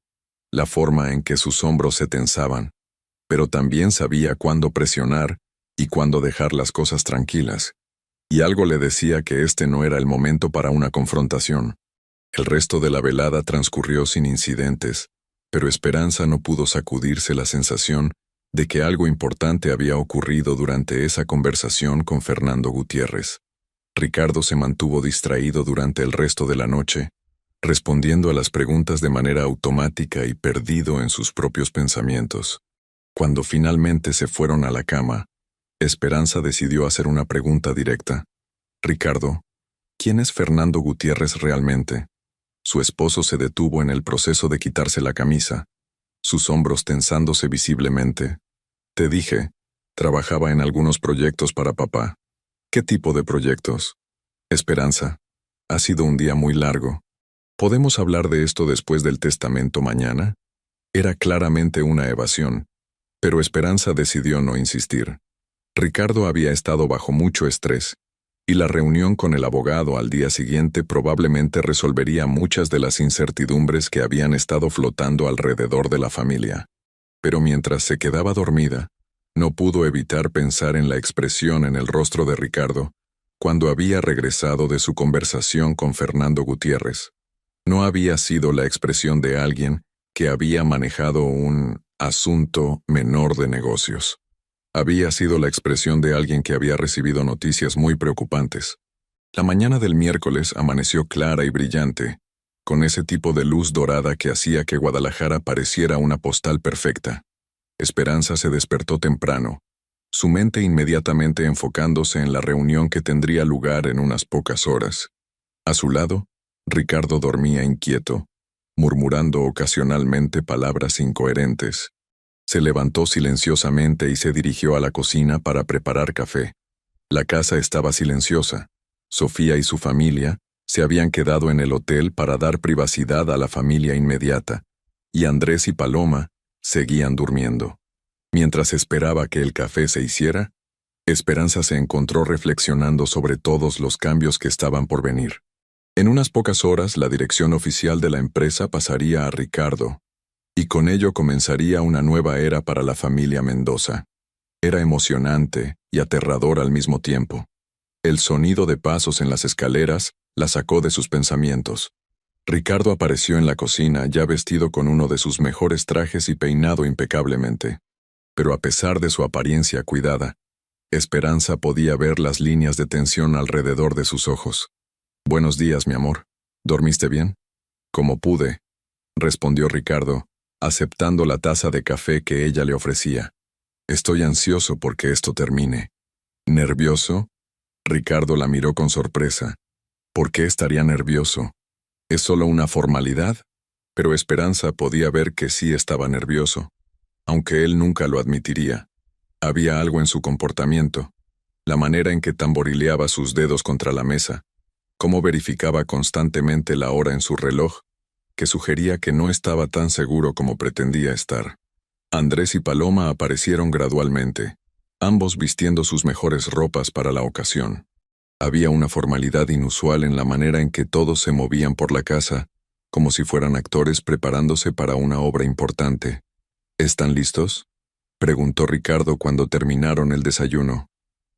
la forma en que sus hombros se tensaban, pero también sabía cuándo presionar y cuándo dejar las cosas tranquilas. Y algo le decía que este no era el momento para una confrontación. El resto de la velada transcurrió sin incidentes, pero Esperanza no pudo sacudirse la sensación de que algo importante había ocurrido durante esa conversación con Fernando Gutiérrez. Ricardo se mantuvo distraído durante el resto de la noche, respondiendo a las preguntas de manera automática y perdido en sus propios pensamientos. Cuando finalmente se fueron a la cama, Esperanza decidió hacer una pregunta directa. «Ricardo, ¿quién es Fernando Gutiérrez realmente?» Su esposo se detuvo en el proceso de quitarse la camisa, sus hombros tensándose visiblemente. «Te dije, trabajaba en algunos proyectos para papá». «¿Qué tipo de proyectos?» «Esperanza, ha sido un día muy largo. ¿Podemos hablar de esto después del testamento mañana?» Era claramente una evasión, pero Esperanza decidió no insistir. Ricardo había estado bajo mucho estrés, y la reunión con el abogado al día siguiente probablemente resolvería muchas de las incertidumbres que habían estado flotando alrededor de la familia. Pero mientras se quedaba dormida, no pudo evitar pensar en la expresión en el rostro de Ricardo cuando había regresado de su conversación con Fernando Gutiérrez. No había sido la expresión de alguien que había manejado un asunto menor de negocios. Había sido la expresión de alguien que había recibido noticias muy preocupantes. La mañana del miércoles amaneció clara y brillante, con ese tipo de luz dorada que hacía que Guadalajara pareciera una postal perfecta. Esperanza se despertó temprano, su mente inmediatamente enfocándose en la reunión que tendría lugar en unas pocas horas. A su lado, Ricardo dormía inquieto, murmurando ocasionalmente palabras incoherentes. Se levantó silenciosamente y se dirigió a la cocina para preparar café. La casa estaba silenciosa. Sofía y su familia se habían quedado en el hotel para dar privacidad a la familia inmediata, y Andrés y Paloma seguían durmiendo. Mientras esperaba que el café se hiciera, Esperanza se encontró reflexionando sobre todos los cambios que estaban por venir. En unas pocas horas, la dirección oficial de la empresa pasaría a Ricardo, y con ello comenzaría una nueva era para la familia Mendoza. Era emocionante y aterrador al mismo tiempo. El sonido de pasos en las escaleras la sacó de sus pensamientos. Ricardo apareció en la cocina ya vestido con uno de sus mejores trajes y peinado impecablemente. Pero a pesar de su apariencia cuidada, Esperanza podía ver las líneas de tensión alrededor de sus ojos. «Buenos días, mi amor. ¿Dormiste bien?» «Como pude», respondió Ricardo, aceptando la taza de café que ella le ofrecía. «Estoy ansioso porque esto termine». «¿Nervioso?» Ricardo la miró con sorpresa. ¿Por qué estaría nervioso? ¿Es solo una formalidad? Pero Esperanza podía ver que sí estaba nervioso, aunque él nunca lo admitiría. Había algo en su comportamiento, la manera en que tamborileaba sus dedos contra la mesa, cómo verificaba constantemente la hora en su reloj, que sugería que no estaba tan seguro como pretendía estar. Andrés y Paloma aparecieron gradualmente, ambos vistiendo sus mejores ropas para la ocasión. Había una formalidad inusual en la manera en que todos se movían por la casa, como si fueran actores preparándose para una obra importante. ¿Están listos?, preguntó Ricardo cuando terminaron el desayuno.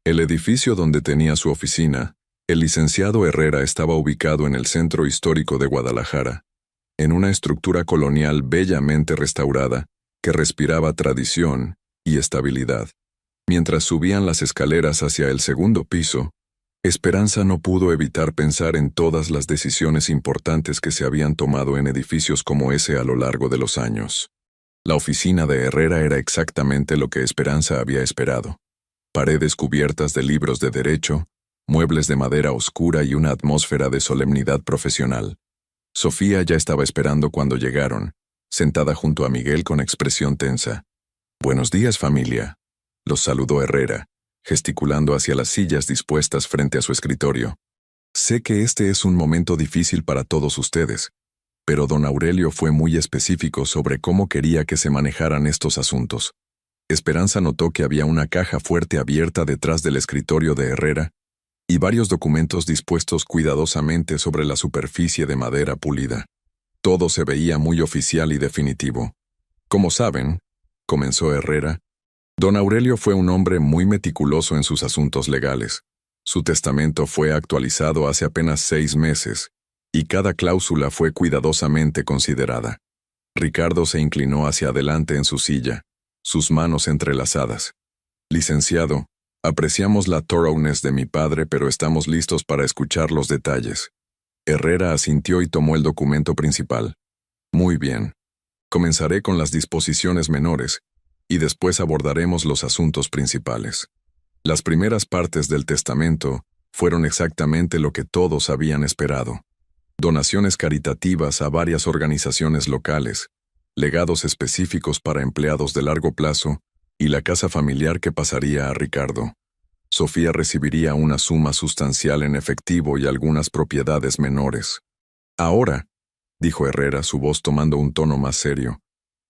El edificio donde tenía su oficina, el licenciado Herrera, estaba ubicado en el centro histórico de Guadalajara, en una estructura colonial bellamente restaurada que respiraba tradición y estabilidad. Mientras subían las escaleras hacia el segundo piso, Esperanza no pudo evitar pensar en todas las decisiones importantes que se habían tomado en edificios como ese a lo largo de los años. La oficina de Herrera era exactamente lo que Esperanza había esperado. Paredes cubiertas de libros de derecho, muebles de madera oscura y una atmósfera de solemnidad profesional. Sofía ya estaba esperando cuando llegaron, sentada junto a Miguel con expresión tensa. «Buenos días, familia», los saludó Herrera, gesticulando hacia las sillas dispuestas frente a su escritorio. «Sé que este es un momento difícil para todos ustedes, pero don Aurelio fue muy específico sobre cómo quería que se manejaran estos asuntos». Esperanza notó que había una caja fuerte abierta detrás del escritorio de Herrera y varios documentos dispuestos cuidadosamente sobre la superficie de madera pulida. Todo se veía muy oficial y definitivo. «Como saben», comenzó Herrera, don Aurelio fue un hombre muy meticuloso en sus asuntos legales. Su testamento fue actualizado hace apenas 6 meses, y cada cláusula fue cuidadosamente considerada. Ricardo se inclinó hacia adelante en su silla, sus manos entrelazadas. «Licenciado, apreciamos la thoroughness de mi padre, pero estamos listos para escuchar los detalles». Herrera asintió y tomó el documento principal. «Muy bien. Comenzaré con las disposiciones menores, y después abordaremos los asuntos principales». Las primeras partes del testamento fueron exactamente lo que todos habían esperado. Donaciones caritativas a varias organizaciones locales, legados específicos para empleados de largo plazo y la casa familiar que pasaría a Ricardo. Sofía recibiría una suma sustancial en efectivo y algunas propiedades menores. «Ahora», dijo Herrera, su voz tomando un tono más serio,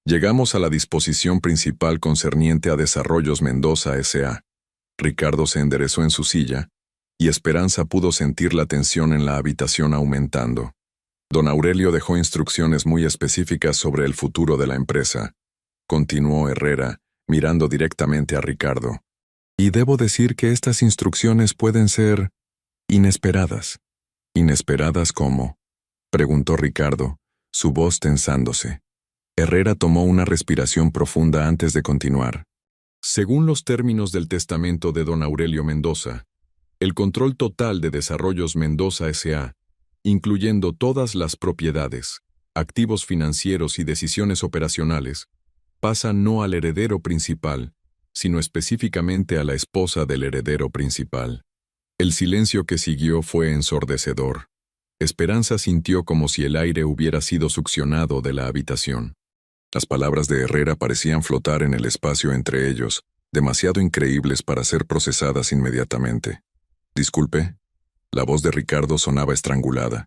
«llegamos a la disposición principal concerniente a Desarrollos Mendoza S.A». Ricardo se enderezó en su silla, y Esperanza pudo sentir la tensión en la habitación aumentando. Don Aurelio dejó instrucciones muy específicas sobre el futuro de la empresa, continuó Herrera, mirando directamente a Ricardo. «Y debo decir que estas instrucciones pueden ser inesperadas». «¿Inesperadas cómo?», preguntó Ricardo, su voz tensándose. Herrera tomó una respiración profunda antes de continuar. «Según los términos del testamento de don Aurelio Mendoza, el control total de Desarrollos Mendoza S.A., incluyendo todas las propiedades, activos financieros y decisiones operacionales, pasa no al heredero principal, sino específicamente a la esposa del heredero principal». El silencio que siguió fue ensordecedor. Esperanza sintió como si el aire hubiera sido succionado de la habitación. Las palabras de Herrera parecían flotar en el espacio entre ellos, demasiado increíbles para ser procesadas inmediatamente. «Disculpe». La voz de Ricardo sonaba estrangulada.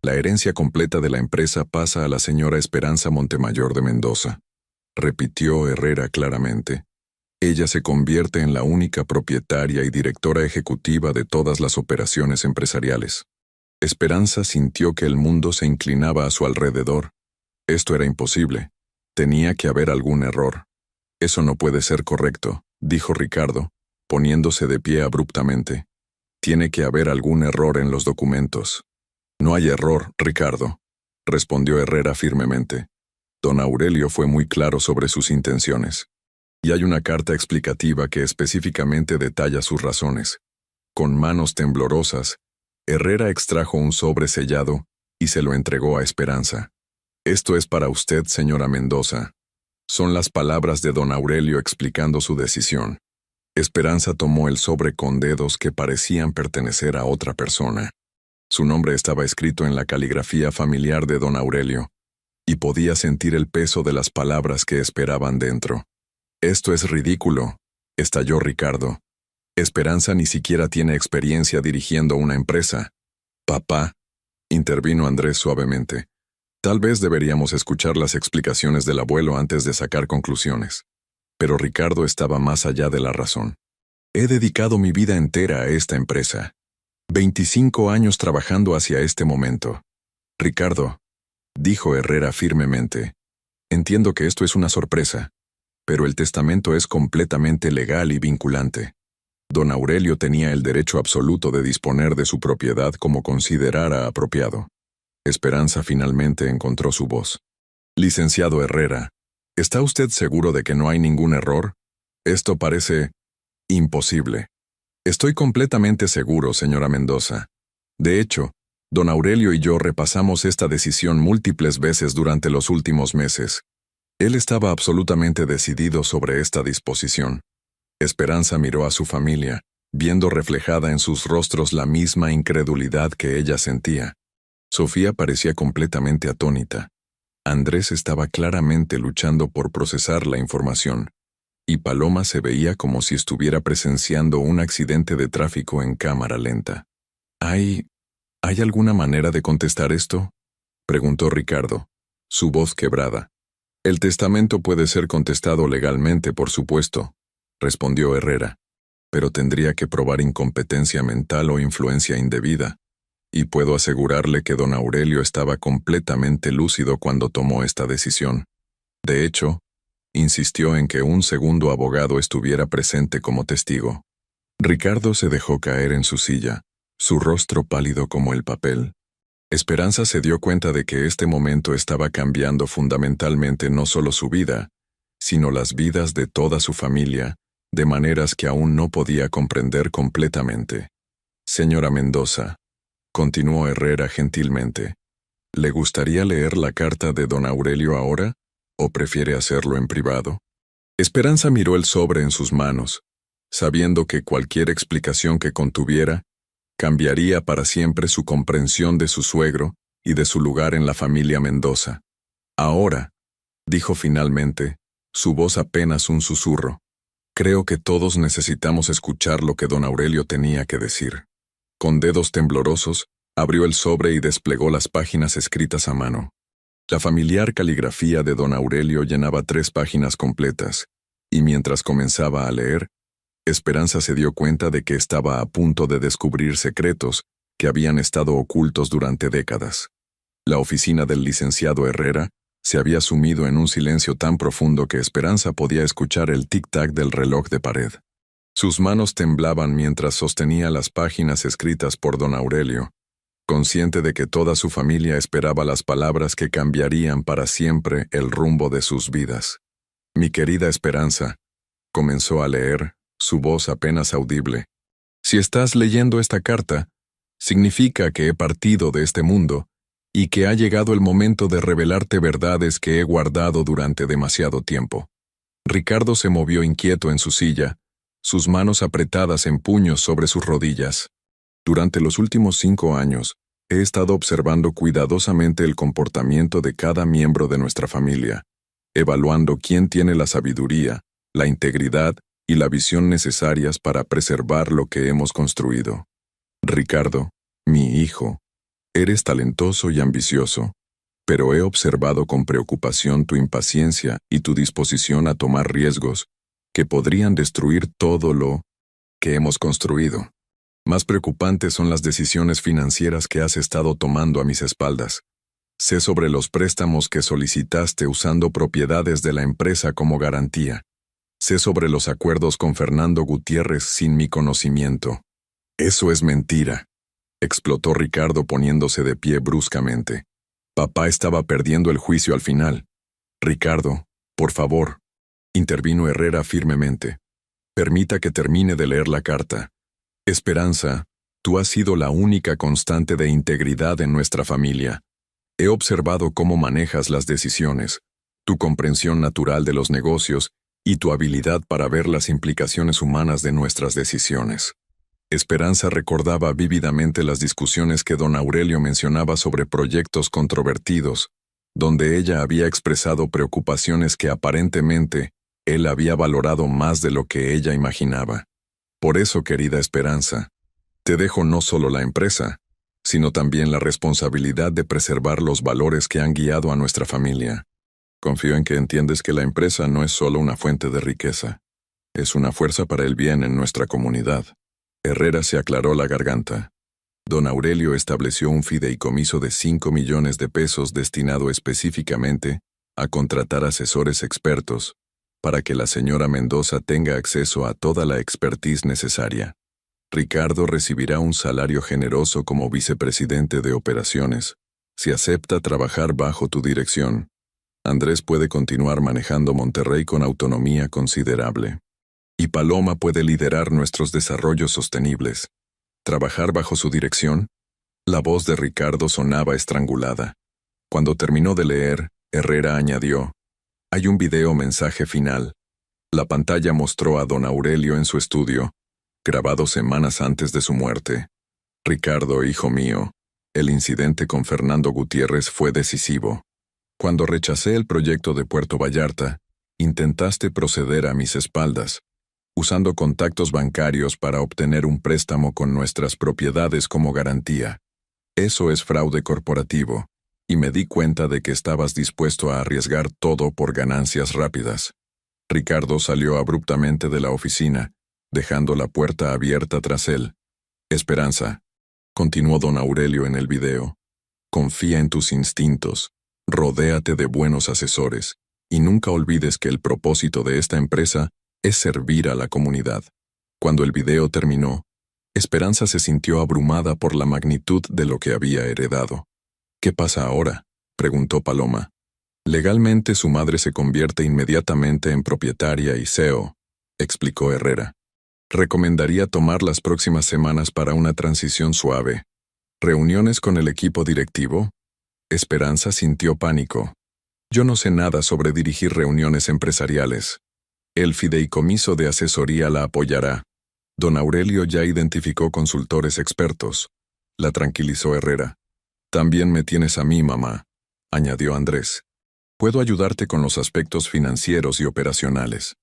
«La herencia completa de la empresa pasa a la señora Esperanza Montemayor de Mendoza», repitió Herrera claramente. «Ella se convierte en la única propietaria y directora ejecutiva de todas las operaciones empresariales». Esperanza sintió que el mundo se inclinaba a su alrededor. Esto era imposible. Tenía que haber algún error. «Eso no puede ser correcto», dijo Ricardo, poniéndose de pie abruptamente. «Tiene que haber algún error en los documentos». «No hay error, Ricardo», respondió Herrera firmemente. Don Aurelio fue muy claro sobre sus intenciones. y hay una carta explicativa que específicamente detalla sus razones. Con manos temblorosas, Herrera extrajo un sobre sellado y se lo entregó a Esperanza. «Esto es para usted, señora Mendoza». Son las palabras de don Aurelio explicando su decisión. Esperanza tomó el sobre con dedos que parecían pertenecer a otra persona. Su nombre estaba escrito en la caligrafía familiar de don Aurelio, y podía sentir el peso de las palabras que esperaban dentro. «Esto es ridículo», estalló Ricardo. «Esperanza ni siquiera tiene experiencia dirigiendo una empresa». «Papá», intervino Andrés suavemente, «tal vez deberíamos escuchar las explicaciones del abuelo antes de sacar conclusiones». Pero Ricardo estaba más allá de la razón. «He dedicado mi vida entera a esta empresa. 25 años trabajando hacia este momento». «Ricardo», dijo Herrera firmemente, «entiendo que esto es una sorpresa, pero el testamento es completamente legal y vinculante. Don Aurelio tenía el derecho absoluto de disponer de su propiedad como considerara apropiado». Esperanza finalmente encontró su voz. «Licenciado Herrera, ¿está usted seguro de que no hay ningún error? Esto parece imposible». «Estoy completamente seguro, señora Mendoza. De hecho, don Aurelio y yo repasamos esta decisión múltiples veces durante los últimos meses. Él estaba absolutamente decidido sobre esta disposición». Esperanza miró a su familia, viendo reflejada en sus rostros la misma incredulidad que ella sentía. Sofía parecía completamente atónita. Andrés estaba claramente luchando por procesar la información, y Paloma se veía como si estuviera presenciando un accidente de tráfico en cámara lenta. ¿Hay alguna manera de contestar esto?», preguntó Ricardo, su voz quebrada. «El testamento puede ser contestado legalmente, por supuesto», respondió Herrera, «pero tendría que probar incompetencia mental o influencia indebida, y puedo asegurarle que don Aurelio estaba completamente lúcido cuando tomó esta decisión. De hecho, insistió en que un segundo abogado estuviera presente como testigo». Ricardo se dejó caer en su silla, su rostro pálido como el papel. Esperanza se dio cuenta de que este momento estaba cambiando fundamentalmente no solo su vida, sino las vidas de toda su familia, de maneras que aún no podía comprender completamente. «Señora Mendoza», continuó Herrera gentilmente, «¿le gustaría leer la carta de don Aurelio ahora, o prefiere hacerlo en privado?» Esperanza miró el sobre en sus manos, sabiendo que cualquier explicación que contuviera cambiaría para siempre su comprensión de su suegro y de su lugar en la familia Mendoza. «Ahora», dijo finalmente, su voz apenas un susurro, «creo que todos necesitamos escuchar lo que don Aurelio tenía que decir». Con dedos temblorosos, abrió el sobre y desplegó las páginas escritas a mano. La familiar caligrafía de don Aurelio llenaba 3 páginas completas, y mientras comenzaba a leer, Esperanza se dio cuenta de que estaba a punto de descubrir secretos que habían estado ocultos durante décadas. La oficina del licenciado Herrera se había sumido en un silencio tan profundo que Esperanza podía escuchar el tic-tac del reloj de pared. Sus manos temblaban mientras sostenía las páginas escritas por don Aurelio, consciente de que toda su familia esperaba las palabras que cambiarían para siempre el rumbo de sus vidas. «Mi querida Esperanza», comenzó a leer, su voz apenas audible, «si estás leyendo esta carta, significa que he partido de este mundo y que ha llegado el momento de revelarte verdades que he guardado durante demasiado tiempo». Ricardo se movió inquieto en su silla, sus manos apretadas en puños sobre sus rodillas. «Durante los últimos 5 años, he estado observando cuidadosamente el comportamiento de cada miembro de nuestra familia, evaluando quién tiene la sabiduría, la integridad y la visión necesarias para preservar lo que hemos construido. Ricardo, mi hijo, eres talentoso y ambicioso, pero he observado con preocupación tu impaciencia y tu disposición a tomar riesgos que podrían destruir todo lo que hemos construido. Más preocupantes son las decisiones financieras que has estado tomando a mis espaldas. Sé sobre los préstamos que solicitaste usando propiedades de la empresa como garantía. Sé sobre los acuerdos con Fernando Gutiérrez sin mi conocimiento». «Eso es mentira», explotó Ricardo poniéndose de pie bruscamente. «Papá estaba perdiendo el juicio al final. Ricardo, por favor, Intervino Herrera firmemente. Permita que termine de leer la carta. Esperanza, tú has sido la única constante de integridad en nuestra familia. He observado cómo manejas las decisiones, tu comprensión natural de los negocios y tu habilidad para ver las implicaciones humanas de nuestras decisiones. Esperanza recordaba vívidamente las discusiones que don Aurelio mencionaba sobre proyectos controvertidos, donde ella había expresado preocupaciones que aparentemente él había valorado más de lo que ella imaginaba. Por eso, querida Esperanza, te dejo no solo la empresa, sino también la responsabilidad de preservar los valores que han guiado a nuestra familia. Confío en que entiendes que la empresa no es solo una fuente de riqueza, es una fuerza para el bien en nuestra comunidad. Herrera se aclaró la garganta. Don Aurelio estableció un fideicomiso de 5 millones de pesos destinado específicamente a contratar asesores expertos para que la señora Mendoza tenga acceso a toda la expertise necesaria. Ricardo recibirá un salario generoso como vicepresidente de operaciones, si acepta trabajar bajo tu dirección. Andrés puede continuar manejando Monterrey con autonomía considerable. Y Paloma puede liderar nuestros desarrollos sostenibles. ¿Trabajar bajo su dirección? La voz de Ricardo sonaba estrangulada. Cuando terminó de leer, Herrera añadió: hay un video mensaje final. La pantalla mostró a don Aurelio en su estudio, grabado semanas antes de su muerte. Ricardo, hijo mío, el incidente con Fernando Gutiérrez fue decisivo. Cuando rechacé el proyecto de Puerto Vallarta, intentaste proceder a mis espaldas, usando contactos bancarios para obtener un préstamo con nuestras propiedades como garantía. Eso es fraude corporativo, y me di cuenta de que estabas dispuesto a arriesgar todo por ganancias rápidas. Ricardo salió abruptamente de la oficina, dejando la puerta abierta tras él. Esperanza, continuó don Aurelio en el video, confía en tus instintos, rodéate de buenos asesores, y nunca olvides que el propósito de esta empresa es servir a la comunidad. Cuando el video terminó, Esperanza se sintió abrumada por la magnitud de lo que había heredado. ¿Qué pasa ahora?, preguntó Paloma. Legalmente su madre se convierte inmediatamente en propietaria y CEO, explicó Herrera. Recomendaría tomar las próximas semanas para una transición suave. ¿Reuniones con el equipo directivo? Esperanza sintió pánico. Yo no sé nada sobre dirigir reuniones empresariales. El fideicomiso de asesoría la apoyará. Don Aurelio ya identificó consultores expertos. La tranquilizó Herrera. También me tienes a mí, mamá, añadió Andrés. Puedo ayudarte con los aspectos financieros y operacionales.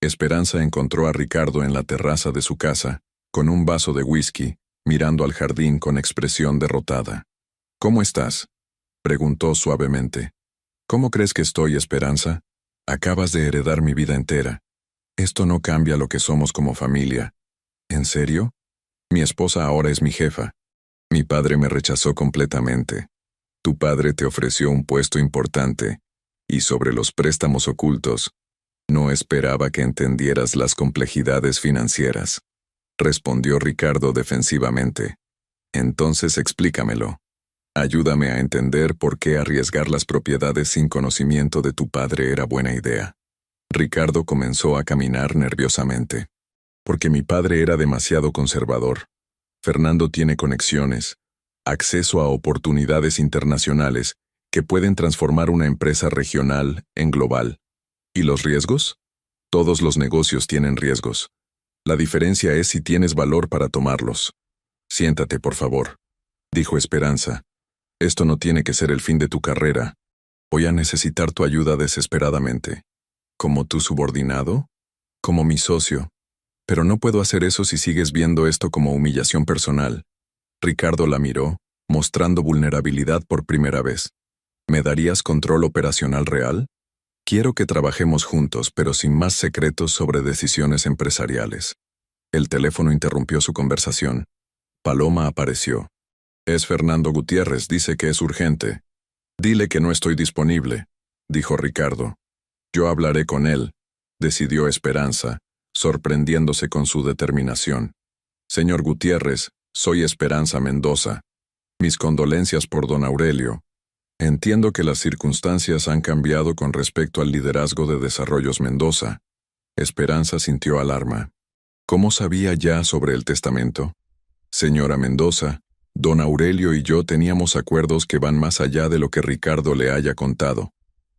Esperanza encontró a Ricardo en la terraza de su casa, con un vaso de whisky, mirando al jardín con expresión derrotada. ¿Cómo estás?, preguntó suavemente. ¿Cómo crees que estoy, Esperanza? Acabas de heredar mi vida entera. Esto no cambia lo que somos como familia. ¿En serio? Mi esposa ahora es mi jefa. Mi padre me rechazó completamente. Tu padre te ofreció un puesto importante, y sobre los préstamos ocultos, no esperaba que entendieras las complejidades financieras, respondió Ricardo defensivamente. Entonces explícamelo. Ayúdame a entender por qué arriesgar las propiedades sin conocimiento de tu padre era buena idea. Ricardo comenzó a caminar nerviosamente. Porque mi padre era demasiado conservador. Fernando tiene conexiones, acceso a oportunidades internacionales que pueden transformar una empresa regional en global. ¿Y los riesgos? Todos los negocios tienen riesgos. La diferencia es si tienes valor para tomarlos. Siéntate, por favor, dijo Esperanza. Esto no tiene que ser el fin de tu carrera. Voy a necesitar tu ayuda desesperadamente. ¿Como tu subordinado? Como mi socio. Pero no puedo hacer eso si sigues viendo esto como humillación personal. Ricardo la miró, mostrando vulnerabilidad por primera vez. ¿Me darías control operacional real? Quiero que trabajemos juntos, pero sin más secretos sobre decisiones empresariales. El teléfono interrumpió su conversación. Paloma apareció. Es Fernando Gutiérrez, dice que es urgente. Dile que no estoy disponible, dijo Ricardo. Yo hablaré con él, decidió Esperanza, sorprendiéndose con su determinación. Señor Gutiérrez, soy Esperanza Mendoza. Mis condolencias por don Aurelio. Entiendo que las circunstancias han cambiado con respecto al liderazgo de Desarrollos Mendoza. Esperanza sintió alarma. ¿Cómo sabía ya sobre el testamento? Señora Mendoza, don Aurelio y yo teníamos acuerdos que van más allá de lo que Ricardo le haya contado.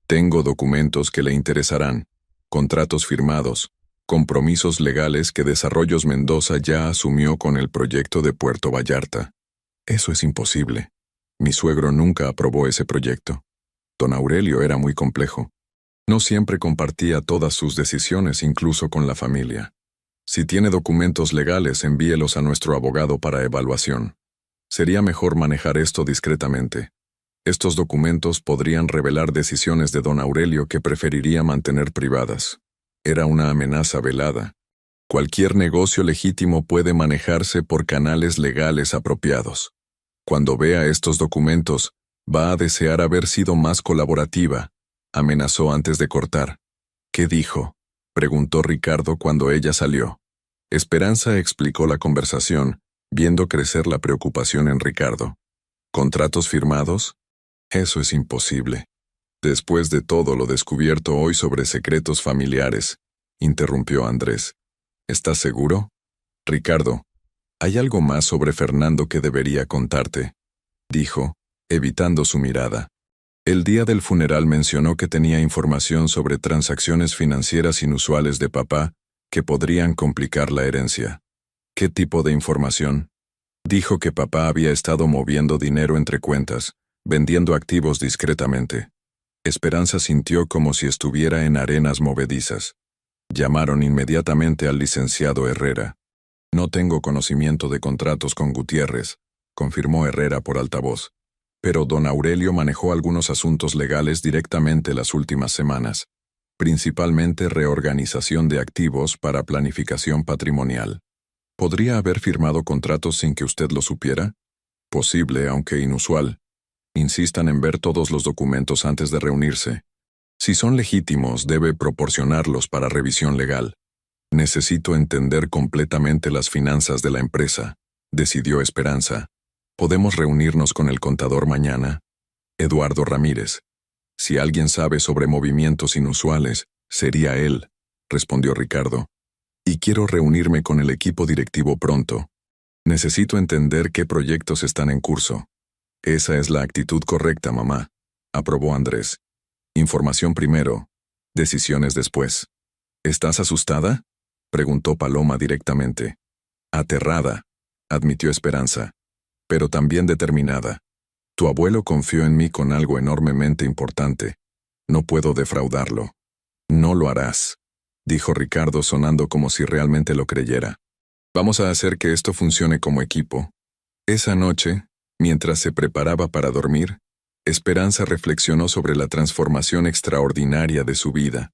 Tengo documentos que le interesarán, contratos firmados, compromisos legales que Desarrollos Mendoza ya asumió con el proyecto de Puerto Vallarta. Eso es imposible. Mi suegro nunca aprobó ese proyecto. Don Aurelio era muy complejo. No siempre compartía todas sus decisiones, incluso con la familia. Si tiene documentos legales, envíelos a nuestro abogado para evaluación. Sería mejor manejar esto discretamente. Estos documentos podrían revelar decisiones de don Aurelio que preferiría mantener privadas. Era una amenaza velada. Cualquier negocio legítimo puede manejarse por canales legales apropiados. Cuando vea estos documentos, va a desear haber sido más colaborativa, amenazó antes de cortar. ¿Qué dijo?, preguntó Ricardo cuando ella salió. Esperanza explicó la conversación, viendo crecer la preocupación en Ricardo. ¿Contratos firmados? Eso es imposible. Después de todo lo descubierto hoy sobre secretos familiares, interrumpió Andrés. ¿Estás seguro? Ricardo, hay algo más sobre Fernando que debería contarte, dijo, evitando su mirada. El día del funeral mencionó que tenía información sobre transacciones financieras inusuales de papá que podrían complicar la herencia. ¿Qué tipo de información? Dijo que papá había estado moviendo dinero entre cuentas, vendiendo activos discretamente. Esperanza sintió como si estuviera en arenas movedizas. Llamaron inmediatamente al licenciado Herrera. No tengo conocimiento de contratos con Gutiérrez, confirmó Herrera por altavoz. Pero don Aurelio manejó algunos asuntos legales directamente las últimas semanas, principalmente reorganización de activos para planificación patrimonial. ¿Podría haber firmado contratos sin que usted lo supiera? Posible, aunque inusual. Insistan en ver todos los documentos antes de reunirse. Si son legítimos, debe proporcionarlos para revisión legal. Necesito entender completamente las finanzas de la empresa, decidió Esperanza. ¿Podemos reunirnos con el contador mañana? Eduardo Ramírez. Si alguien sabe sobre movimientos inusuales, sería él, respondió Ricardo. Y quiero reunirme con el equipo directivo pronto. Necesito entender qué proyectos están en curso. Esa es la actitud correcta, mamá, aprobó Andrés. Información primero, decisiones después. ¿Estás asustada?, preguntó Paloma directamente. Aterrada, admitió Esperanza, pero también determinada. Tu abuelo confió en mí con algo enormemente importante. No puedo defraudarlo. No lo harás, dijo Ricardo sonando como si realmente lo creyera. Vamos a hacer que esto funcione como equipo. Esa noche, mientras se preparaba para dormir, Esperanza reflexionó sobre la transformación extraordinaria de su vida.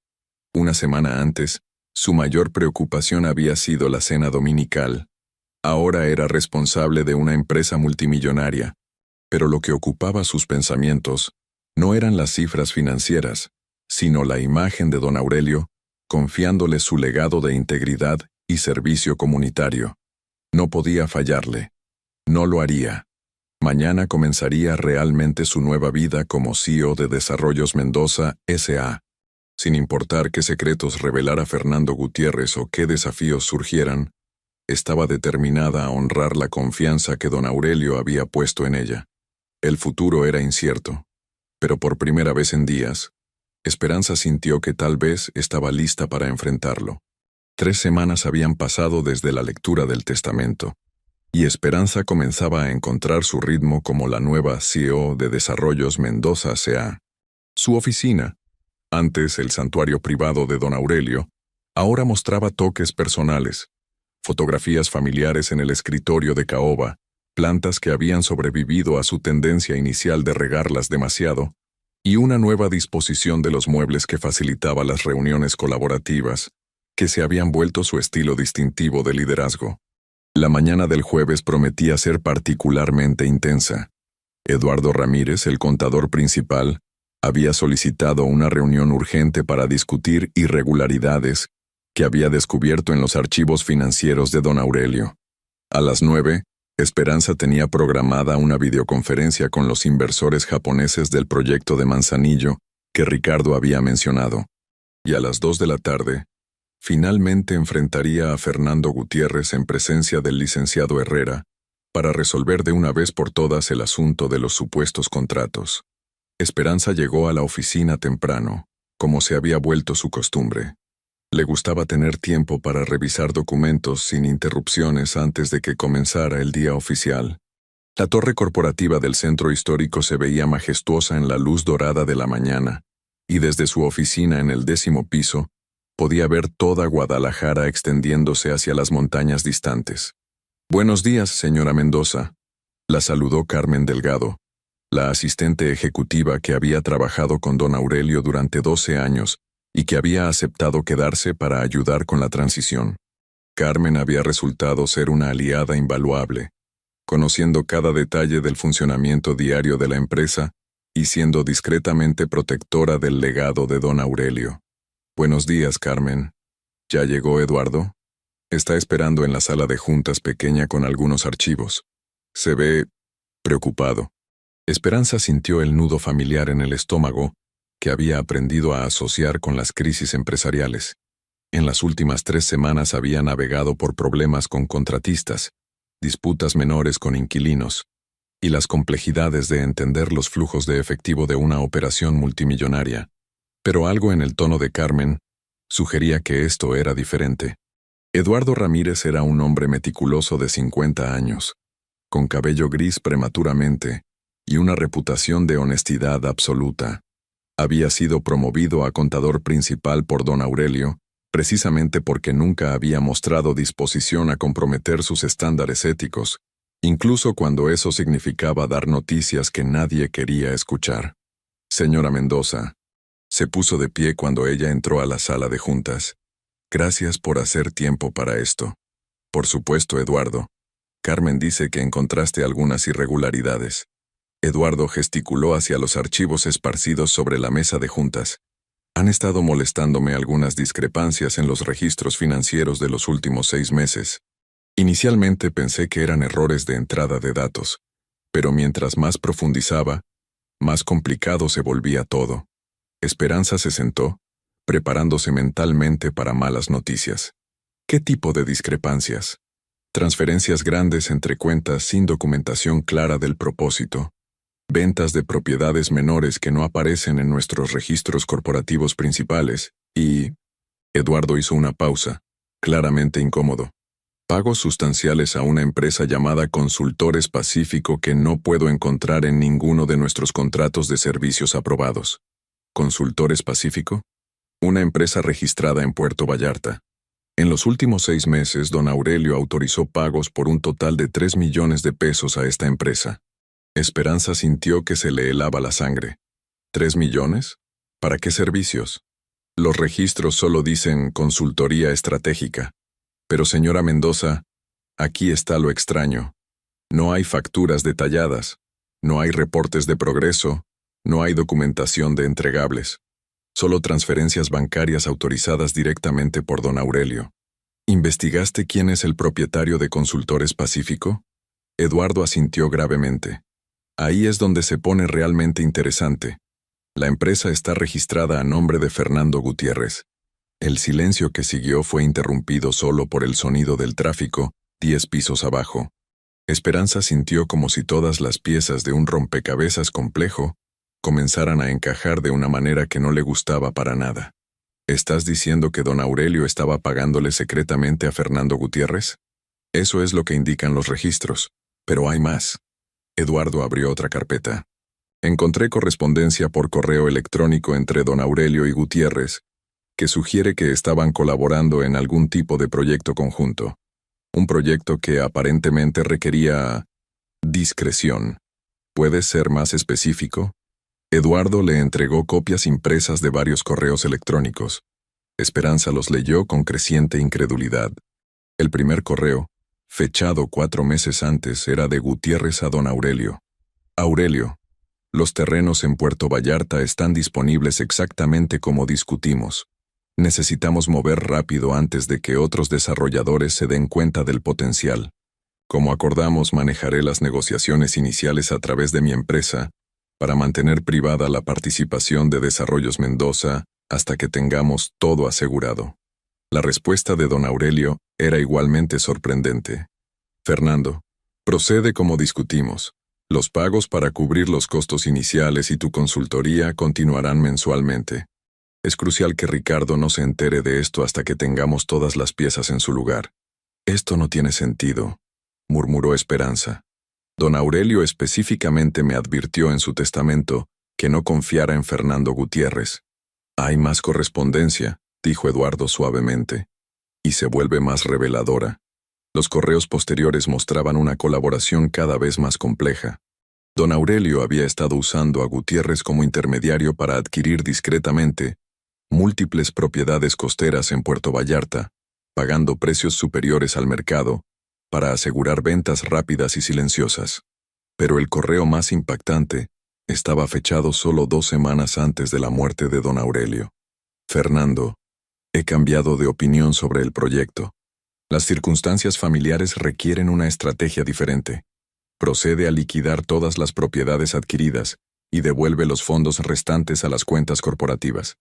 Una semana antes, su mayor preocupación había sido la cena dominical. Ahora era responsable de una empresa multimillonaria, pero lo que ocupaba sus pensamientos no eran las cifras financieras, sino la imagen de don Aurelio, confiándole su legado de integridad y servicio comunitario. No podía fallarle. No lo haría. Mañana comenzaría realmente su nueva vida como CEO de Desarrollos Mendoza S.A. Sin importar qué secretos revelara Fernando Gutiérrez o qué desafíos surgieran, estaba determinada a honrar la confianza que don Aurelio había puesto en ella. El futuro era incierto, pero por primera vez en días, Esperanza sintió que tal vez estaba lista para enfrentarlo. 3 semanas habían pasado desde la lectura del testamento, y Esperanza comenzaba a encontrar su ritmo como la nueva CEO de Desarrollos Mendoza S.A. Su oficina, antes el santuario privado de don Aurelio, ahora mostraba toques personales, fotografías familiares en el escritorio de caoba, plantas que habían sobrevivido a su tendencia inicial de regarlas demasiado, y una nueva disposición de los muebles que facilitaba las reuniones colaborativas, que se habían vuelto su estilo distintivo de liderazgo. La mañana del jueves prometía ser particularmente intensa. Eduardo Ramírez, el contador principal, había solicitado una reunión urgente para discutir irregularidades que había descubierto en los archivos financieros de don Aurelio. A las 9, Esperanza tenía programada una videoconferencia con los inversores japoneses del proyecto de Manzanillo que Ricardo había mencionado, y a las 2 de la tarde, finalmente enfrentaría a Fernando Gutiérrez en presencia del licenciado Herrera para resolver de una vez por todas el asunto de los supuestos contratos. Esperanza llegó a la oficina temprano, como se había vuelto su costumbre. Le gustaba tener tiempo para revisar documentos sin interrupciones antes de que comenzara el día oficial. La torre corporativa del centro histórico se veía majestuosa en la luz dorada de la mañana, y desde su oficina en el 10º piso, podía ver toda Guadalajara extendiéndose hacia las montañas distantes. «Buenos días, señora Mendoza», la saludó Carmen Delgado, la asistente ejecutiva que había trabajado con don Aurelio durante 12 años y que había aceptado quedarse para ayudar con la transición. Carmen había resultado ser una aliada invaluable, conociendo cada detalle del funcionamiento diario de la empresa y siendo discretamente protectora del legado de don Aurelio. «Buenos días, Carmen. ¿Ya llegó Eduardo?» Está esperando en la sala de juntas pequeña con algunos archivos. Se ve preocupado. Esperanza sintió el nudo familiar en el estómago que había aprendido a asociar con las crisis empresariales. En las últimas 3 semanas había navegado por problemas con contratistas, disputas menores con inquilinos, y las complejidades de entender los flujos de efectivo de una operación multimillonaria. Pero algo en el tono de Carmen sugería que esto era diferente. Eduardo Ramírez era un hombre meticuloso de 50 años, con cabello gris prematuramente y una reputación de honestidad absoluta. Había sido promovido a contador principal por don Aurelio, precisamente porque nunca había mostrado disposición a comprometer sus estándares éticos, incluso cuando eso significaba dar noticias que nadie quería escuchar. «Señora Mendoza», se puso de pie cuando ella entró a la sala de juntas. «Gracias por hacer tiempo para esto». «Por supuesto, Eduardo. Carmen dice que encontraste algunas irregularidades». Eduardo gesticuló hacia los archivos esparcidos sobre la mesa de juntas. «Han estado molestándome algunas discrepancias en los registros financieros de los últimos 6 meses. Inicialmente pensé que eran errores de entrada de datos, pero mientras más profundizaba, más complicado se volvía todo». Esperanza se sentó, preparándose mentalmente para malas noticias. ¿Qué tipo de discrepancias? Transferencias grandes entre cuentas sin documentación clara del propósito. Ventas de propiedades menores que no aparecen en nuestros registros corporativos principales, y... Eduardo hizo una pausa, claramente incómodo. Pagos sustanciales a una empresa llamada Consultores Pacífico que no puedo encontrar en ninguno de nuestros contratos de servicios aprobados. ¿Consultores Pacífico? Una empresa registrada en Puerto Vallarta. En los últimos 6 meses, don Aurelio autorizó pagos por un total de 3 millones de pesos a esta empresa. Esperanza sintió que se le helaba la sangre. ¿3 millones? ¿Para qué servicios? Los registros solo dicen consultoría estratégica. Pero señora Mendoza, aquí está lo extraño. No hay facturas detalladas, no hay reportes de progreso, no hay documentación de entregables. Solo transferencias bancarias autorizadas directamente por don Aurelio. ¿Investigaste quién es el propietario de Consultores Pacífico? Eduardo asintió gravemente. Ahí es donde se pone realmente interesante. La empresa está registrada a nombre de Fernando Gutiérrez. El silencio que siguió fue interrumpido solo por el sonido del tráfico, 10 pisos abajo. Esperanza sintió como si todas las piezas de un rompecabezas complejo comenzaran a encajar de una manera que no le gustaba para nada. ¿Estás diciendo que don Aurelio estaba pagándole secretamente a Fernando Gutiérrez? Eso es lo que indican los registros, pero hay más. Eduardo abrió otra carpeta. Encontré correspondencia por correo electrónico entre don Aurelio y Gutiérrez, que sugiere que estaban colaborando en algún tipo de proyecto conjunto. Un proyecto que aparentemente requería discreción. ¿Puedes ser más específico? Eduardo le entregó copias impresas de varios correos electrónicos. Esperanza los leyó con creciente incredulidad. El primer correo, fechado 4 meses antes, era de Gutiérrez a don Aurelio. Aurelio, los terrenos en Puerto Vallarta están disponibles exactamente como discutimos. Necesitamos mover rápido antes de que otros desarrolladores se den cuenta del potencial. Como acordamos, manejaré las negociaciones iniciales a través de mi empresa para mantener privada la participación de Desarrollos Mendoza hasta que tengamos todo asegurado. La respuesta de don Aurelio era igualmente sorprendente. Fernando, procede como discutimos. Los pagos para cubrir los costos iniciales y tu consultoría continuarán mensualmente. Es crucial que Ricardo no se entere de esto hasta que tengamos todas las piezas en su lugar. Esto no tiene sentido, murmuró Esperanza. Don Aurelio específicamente me advirtió en su testamento que no confiara en Fernando Gutiérrez. Hay más correspondencia, dijo Eduardo suavemente, y se vuelve más reveladora. Los correos posteriores mostraban una colaboración cada vez más compleja. Don Aurelio había estado usando a Gutiérrez como intermediario para adquirir discretamente múltiples propiedades costeras en Puerto Vallarta, pagando precios superiores al mercado, para asegurar ventas rápidas y silenciosas. Pero el correo más impactante estaba fechado solo 2 semanas antes de la muerte de don Aurelio. Fernando, he cambiado de opinión sobre el proyecto. Las circunstancias familiares requieren una estrategia diferente. Procede a liquidar todas las propiedades adquiridas y devuelve los fondos restantes a las cuentas corporativas.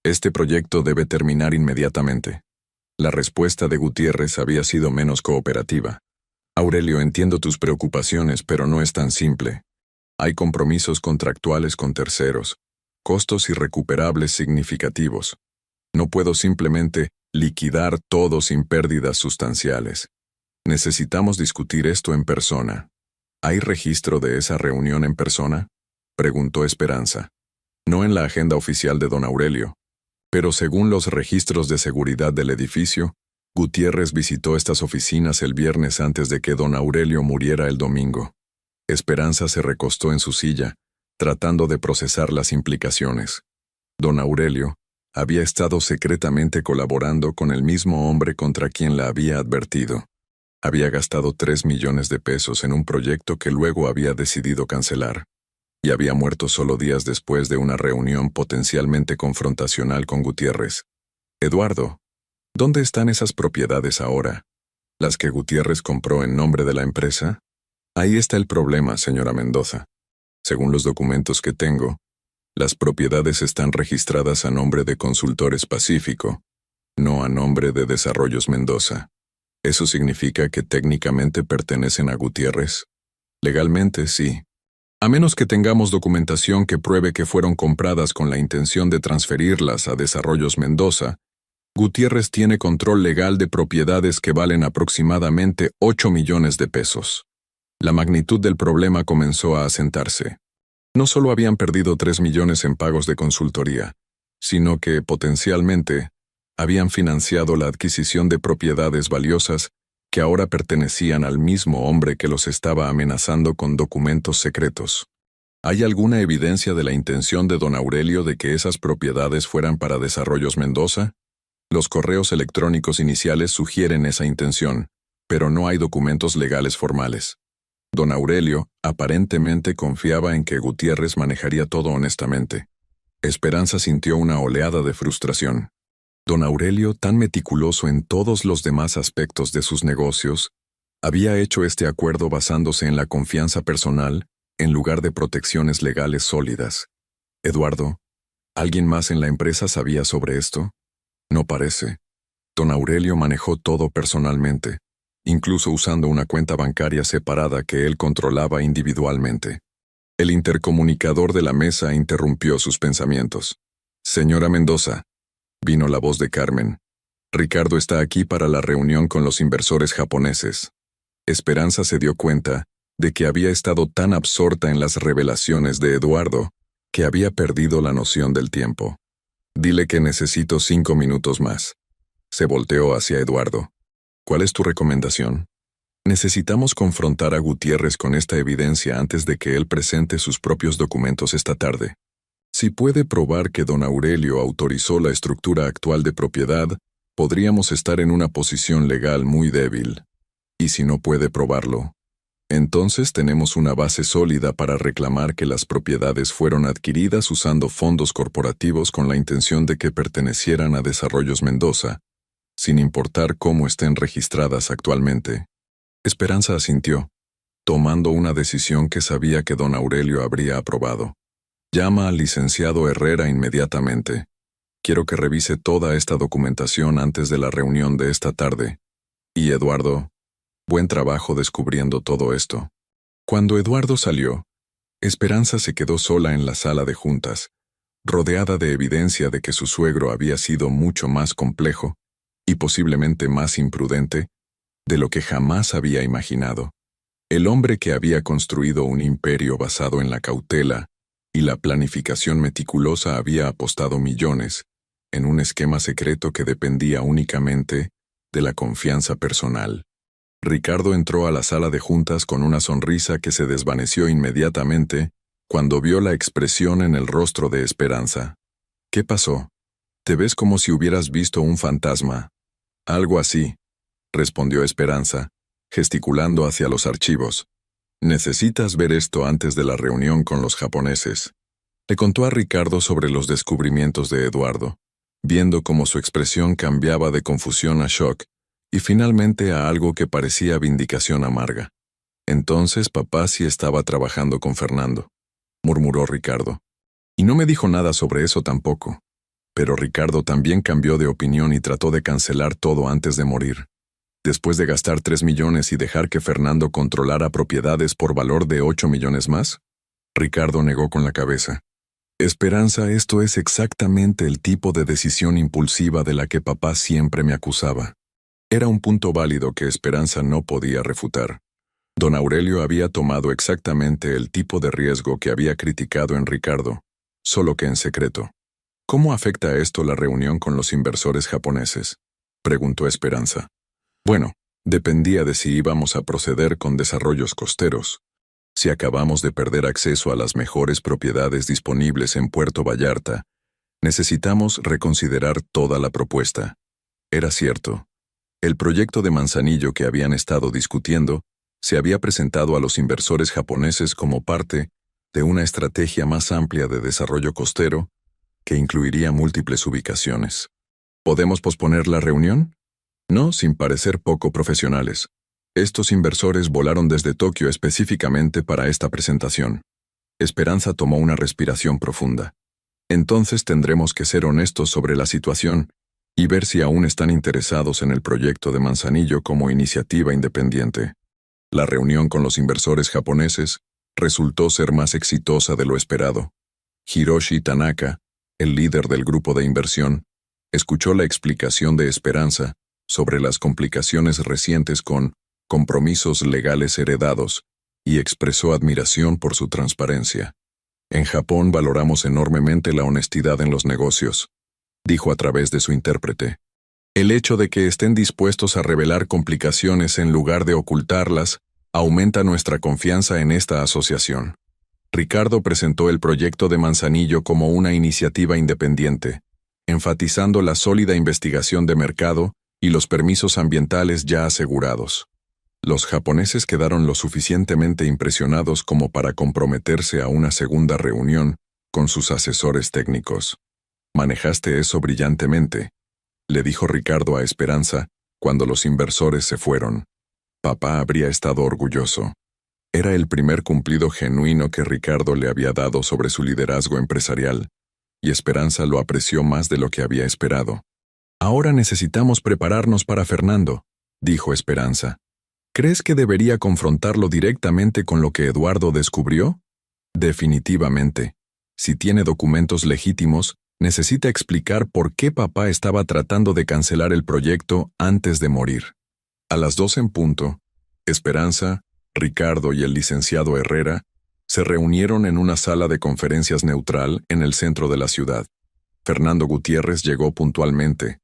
Este proyecto debe terminar inmediatamente. La respuesta de Gutiérrez había sido menos cooperativa. Aurelio, entiendo tus preocupaciones, pero no es tan simple. Hay compromisos contractuales con terceros, costos irrecuperables significativos. No puedo simplemente liquidar todo sin pérdidas sustanciales. Necesitamos discutir esto en persona. ¿Hay registro de esa reunión en persona?, preguntó Esperanza. No en la agenda oficial de don Aurelio, pero según los registros de seguridad del edificio, Gutiérrez visitó estas oficinas el viernes antes de que don Aurelio muriera el domingo. Esperanza se recostó en su silla, tratando de procesar las implicaciones. Don Aurelio había estado secretamente colaborando con el mismo hombre contra quien la había advertido. Había gastado 3 millones de pesos en un proyecto que luego había decidido cancelar, y había muerto solo días después de una reunión potencialmente confrontacional con Gutiérrez. Eduardo, ¿dónde están esas propiedades ahora? ¿Las que Gutiérrez compró en nombre de la empresa? Ahí está el problema, señora Mendoza. Según los documentos que tengo, las propiedades están registradas a nombre de Consultores Pacífico, no a nombre de Desarrollos Mendoza. ¿Eso significa que técnicamente pertenecen a Gutiérrez? Legalmente, sí. A menos que tengamos documentación que pruebe que fueron compradas con la intención de transferirlas a Desarrollos Mendoza, Gutiérrez tiene control legal de propiedades que valen aproximadamente 8 millones de pesos. La magnitud del problema comenzó a asentarse. No solo habían perdido 3 millones en pagos de consultoría, sino que, potencialmente, habían financiado la adquisición de propiedades valiosas que ahora pertenecían al mismo hombre que los estaba amenazando con documentos secretos. ¿Hay alguna evidencia de la intención de don Aurelio de que esas propiedades fueran para Desarrollos Mendoza? Los correos electrónicos iniciales sugieren esa intención, pero no hay documentos legales formales. Don Aurelio aparentemente confiaba en que Gutiérrez manejaría todo honestamente. Esperanza sintió una oleada de frustración. Don Aurelio, tan meticuloso en todos los demás aspectos de sus negocios, había hecho este acuerdo basándose en la confianza personal en lugar de protecciones legales sólidas. Eduardo, ¿alguien más en la empresa sabía sobre esto? No parece. Don Aurelio manejó todo personalmente, incluso usando una cuenta bancaria separada que él controlaba individualmente. El intercomunicador de la mesa interrumpió sus pensamientos. Señora Mendoza, vino la voz de Carmen. Ricardo está aquí para la reunión con los inversores japoneses. Esperanza se dio cuenta de que había estado tan absorta en las revelaciones de Eduardo que había perdido la noción del tiempo. Dile que necesito 5 minutos más. Se volteó hacia Eduardo. ¿Cuál es tu recomendación? Necesitamos confrontar a Gutiérrez con esta evidencia antes de que él presente sus propios documentos esta tarde. Si puede probar que don Aurelio autorizó la estructura actual de propiedad, podríamos estar en una posición legal muy débil. Y si no puede probarlo, entonces tenemos una base sólida para reclamar que las propiedades fueron adquiridas usando fondos corporativos con la intención de que pertenecieran a Desarrollos Mendoza, sin importar cómo estén registradas actualmente. Esperanza asintió, tomando una decisión que sabía que don Aurelio habría aprobado. Llama al licenciado Herrera inmediatamente. Quiero que revise toda esta documentación antes de la reunión de esta tarde. Y Eduardo, buen trabajo descubriendo todo esto. Cuando Eduardo salió, Esperanza se quedó sola en la sala de juntas, rodeada de evidencia de que su suegro había sido mucho más complejo y posiblemente más imprudente de lo que jamás había imaginado. El hombre que había construido un imperio basado en la cautela y la planificación meticulosa había apostado millones en un esquema secreto que dependía únicamente de la confianza personal. Ricardo entró a la sala de juntas con una sonrisa que se desvaneció inmediatamente cuando vio la expresión en el rostro de Esperanza. ¿Qué pasó? Te ves como si hubieras visto un fantasma. Algo así, respondió Esperanza, gesticulando hacia los archivos. Necesitas ver esto antes de la reunión con los japoneses. Le contó a Ricardo sobre los descubrimientos de Eduardo, viendo cómo su expresión cambiaba de confusión a shock y finalmente a algo que parecía vindicación amarga. Entonces papá sí estaba trabajando con Fernando, murmuró Ricardo. Y no me dijo nada sobre eso tampoco. Pero Ricardo también cambió de opinión y trató de cancelar todo antes de morir. Después de gastar 3 millones y dejar que Fernando controlara propiedades por valor de 8 millones más, Ricardo negó con la cabeza. Esperanza, esto es exactamente el tipo de decisión impulsiva de la que papá siempre me acusaba. Era un punto válido que Esperanza no podía refutar. Don Aurelio había tomado exactamente el tipo de riesgo que había criticado en Ricardo, solo que en secreto. ¿Cómo afecta esto la reunión con los inversores japoneses?, preguntó Esperanza. Bueno, dependía de si íbamos a proceder con desarrollos costeros. Si acabamos de perder acceso a las mejores propiedades disponibles en Puerto Vallarta, necesitamos reconsiderar toda la propuesta. Era cierto. El proyecto de Manzanillo que habían estado discutiendo se había presentado a los inversores japoneses como parte de una estrategia más amplia de desarrollo costero que incluiría múltiples ubicaciones. ¿Podemos posponer la reunión? No, sin parecer poco profesionales. Estos inversores volaron desde Tokio específicamente para esta presentación. Esperanza tomó una respiración profunda. Entonces tendremos que ser honestos sobre la situación y ver si aún están interesados en el proyecto de Manzanillo como iniciativa independiente. La reunión con los inversores japoneses resultó ser más exitosa de lo esperado. Hiroshi Tanaka, el líder del grupo de inversión, escuchó la explicación de Esperanza sobre las complicaciones recientes con compromisos legales heredados y expresó admiración por su transparencia. En Japón valoramos enormemente la honestidad en los negocios, dijo a través de su intérprete. El hecho de que estén dispuestos a revelar complicaciones en lugar de ocultarlas aumenta nuestra confianza en esta asociación. Ricardo presentó el proyecto de Manzanillo como una iniciativa independiente, enfatizando la sólida investigación de mercado y los permisos ambientales ya asegurados. Los japoneses quedaron lo suficientemente impresionados como para comprometerse a una segunda reunión con sus asesores técnicos. Manejaste eso brillantemente, le dijo Ricardo a Esperanza cuando los inversores se fueron. Papá habría estado orgulloso. Era el primer cumplido genuino que Ricardo le había dado sobre su liderazgo empresarial, y Esperanza lo apreció más de lo que había esperado. Ahora necesitamos prepararnos para Fernando, dijo Esperanza. ¿Crees que debería confrontarlo directamente con lo que Eduardo descubrió? Definitivamente. Si tiene documentos legítimos, necesita explicar por qué papá estaba tratando de cancelar el proyecto antes de morir. A las 2 en punto, Esperanza, Ricardo y el licenciado Herrera se reunieron en una sala de conferencias neutral en el centro de la ciudad. Fernando Gutiérrez llegó puntualmente,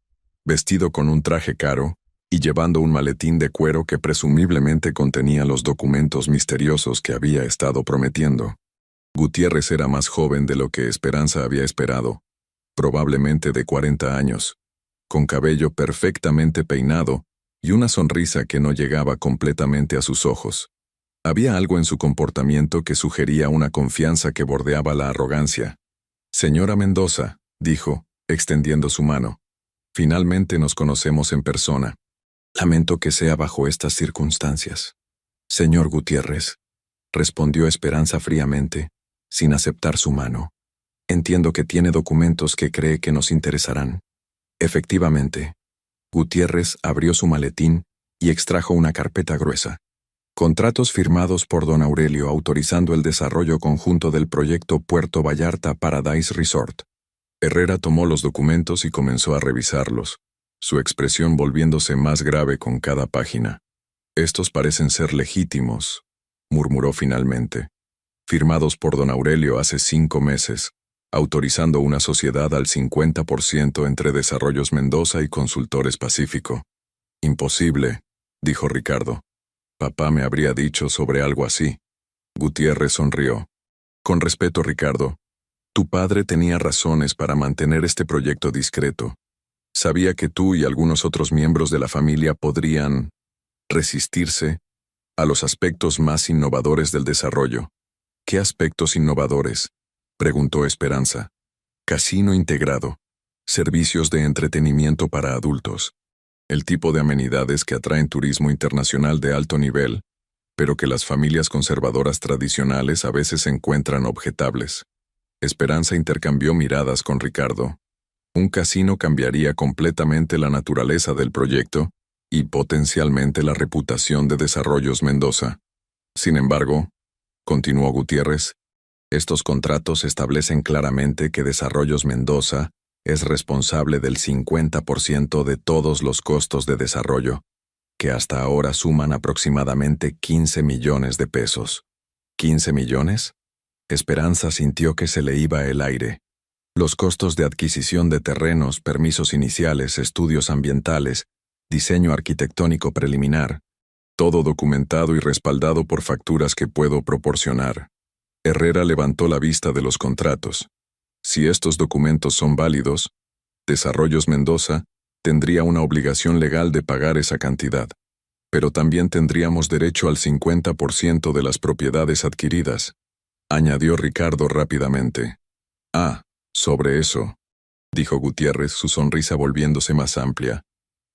vestido con un traje caro y llevando un maletín de cuero que presumiblemente contenía los documentos misteriosos que había estado prometiendo. Gutiérrez era más joven de lo que Esperanza había esperado, probablemente de 40 años, con cabello perfectamente peinado y una sonrisa que no llegaba completamente a sus ojos. Había algo en su comportamiento que sugería una confianza que bordeaba la arrogancia. Señora Mendoza, dijo, extendiendo su mano. Finalmente nos conocemos en persona. Lamento que sea bajo estas circunstancias. Señor Gutiérrez, respondió Esperanza fríamente, sin aceptar su mano. Entiendo que tiene documentos que cree que nos interesarán. Efectivamente. Gutiérrez abrió su maletín y extrajo una carpeta gruesa. Contratos firmados por don Aurelio autorizando el desarrollo conjunto del proyecto Puerto Vallarta Paradise Resort. Herrera tomó los documentos y comenzó a revisarlos, su expresión volviéndose más grave con cada página. Estos parecen ser legítimos, murmuró finalmente. Firmados por don Aurelio hace 5 meses, autorizando una sociedad al 50% entre Desarrollos Mendoza y Consultores Pacífico. Imposible, dijo Ricardo. Papá me habría dicho sobre algo así. Gutiérrez sonrió. Con respeto, Ricardo, tu padre tenía razones para mantener este proyecto discreto. Sabía que tú y algunos otros miembros de la familia podrían resistirse a los aspectos más innovadores del desarrollo. ¿Qué aspectos innovadores?, preguntó Esperanza. Casino integrado, servicios de entretenimiento para adultos, el tipo de amenidades que atraen turismo internacional de alto nivel, pero que las familias conservadoras tradicionales a veces encuentran objetables. Esperanza intercambió miradas con Ricardo. Un casino cambiaría completamente la naturaleza del proyecto y potencialmente la reputación de Desarrollos Mendoza. Sin embargo, continuó Gutiérrez, estos contratos establecen claramente que Desarrollos Mendoza es responsable del 50% de todos los costos de desarrollo, que hasta ahora suman aproximadamente 15 millones de pesos. ¿15 millones? Esperanza sintió que se le iba el aire. Los costos de adquisición de terrenos, permisos iniciales, estudios ambientales, diseño arquitectónico preliminar, todo documentado y respaldado por facturas que puedo proporcionar. Herrera levantó la vista de los contratos. Si estos documentos son válidos, Desarrollos Mendoza tendría una obligación legal de pagar esa cantidad, pero también tendríamos derecho al 50% de las propiedades adquiridas, añadió Ricardo rápidamente. Ah, sobre eso, dijo Gutiérrez, su sonrisa volviéndose más amplia.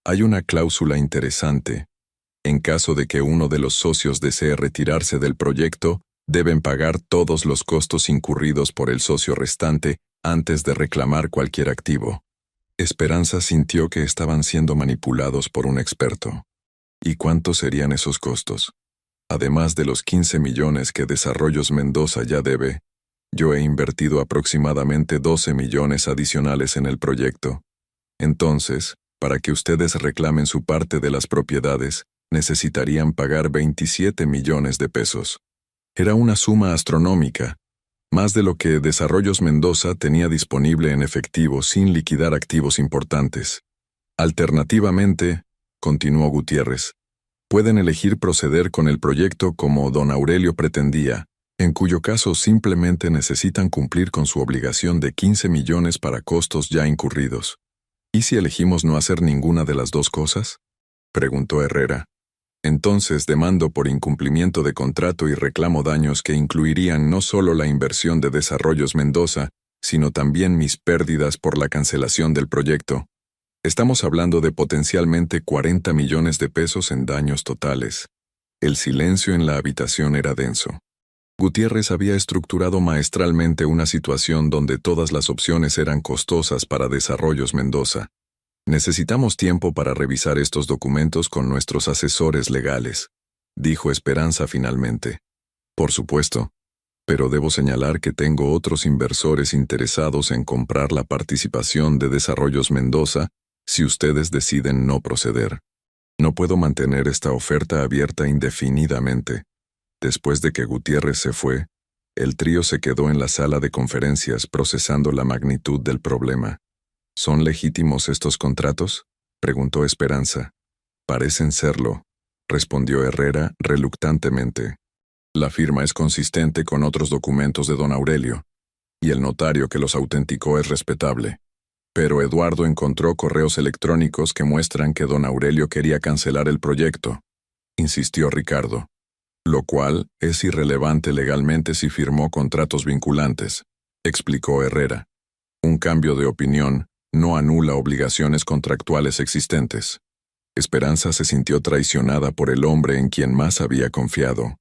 Hay una cláusula interesante. En caso de que uno de los socios desee retirarse del proyecto, deben pagar todos los costos incurridos por el socio restante antes de reclamar cualquier activo. Esperanza sintió que estaban siendo manipulados por un experto. ¿Y cuántos serían esos costos? Además de los 15 millones que Desarrollos Mendoza ya debe, yo he invertido aproximadamente 12 millones adicionales en el proyecto. Entonces, para que ustedes reclamen su parte de las propiedades, necesitarían pagar 27 millones de pesos. Era una suma astronómica, más de lo que Desarrollos Mendoza tenía disponible en efectivo sin liquidar activos importantes. Alternativamente, continuó Gutiérrez, pueden elegir proceder con el proyecto como don Aurelio pretendía, en cuyo caso simplemente necesitan cumplir con su obligación de 15 millones para costos ya incurridos. ¿Y si elegimos no hacer ninguna de las dos cosas?, preguntó Herrera. Entonces demando por incumplimiento de contrato y reclamo daños que incluirían no solo la inversión de Desarrollos Mendoza, sino también mis pérdidas por la cancelación del proyecto. Estamos hablando de potencialmente 40 millones de pesos en daños totales. El silencio en la habitación era denso. Gutiérrez había estructurado maestralmente una situación donde todas las opciones eran costosas para Desarrollos Mendoza. Necesitamos tiempo para revisar estos documentos con nuestros asesores legales, dijo Esperanza finalmente. Por supuesto, pero debo señalar que tengo otros inversores interesados en comprar la participación de Desarrollos Mendoza si ustedes deciden no proceder. No puedo mantener esta oferta abierta indefinidamente. Después de que Gutiérrez se fue, el trío se quedó en la sala de conferencias procesando la magnitud del problema. ¿Son legítimos estos contratos?, preguntó Esperanza. Parecen serlo, respondió Herrera reluctantemente. La firma es consistente con otros documentos de don Aurelio, y el notario que los autenticó es respetable. Pero Eduardo encontró correos electrónicos que muestran que don Aurelio quería cancelar el proyecto, insistió Ricardo, lo cual es irrelevante legalmente si firmó contratos vinculantes, explicó Herrera. Un cambio de opinión no anula obligaciones contractuales existentes. Esperanza se sintió traicionada por el hombre en quien más había confiado.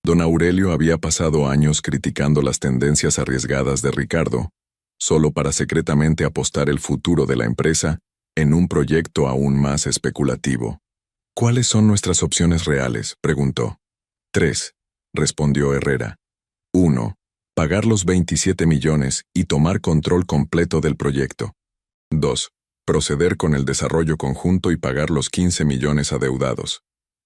Don Aurelio había pasado años criticando las tendencias arriesgadas de Ricardo, solo para secretamente apostar el futuro de la empresa en un proyecto aún más especulativo. ¿Cuáles son nuestras opciones reales?, preguntó. 3, respondió Herrera. 1. Pagar los 27 millones y tomar control completo del proyecto. 2. Proceder con el desarrollo conjunto y pagar los 15 millones adeudados.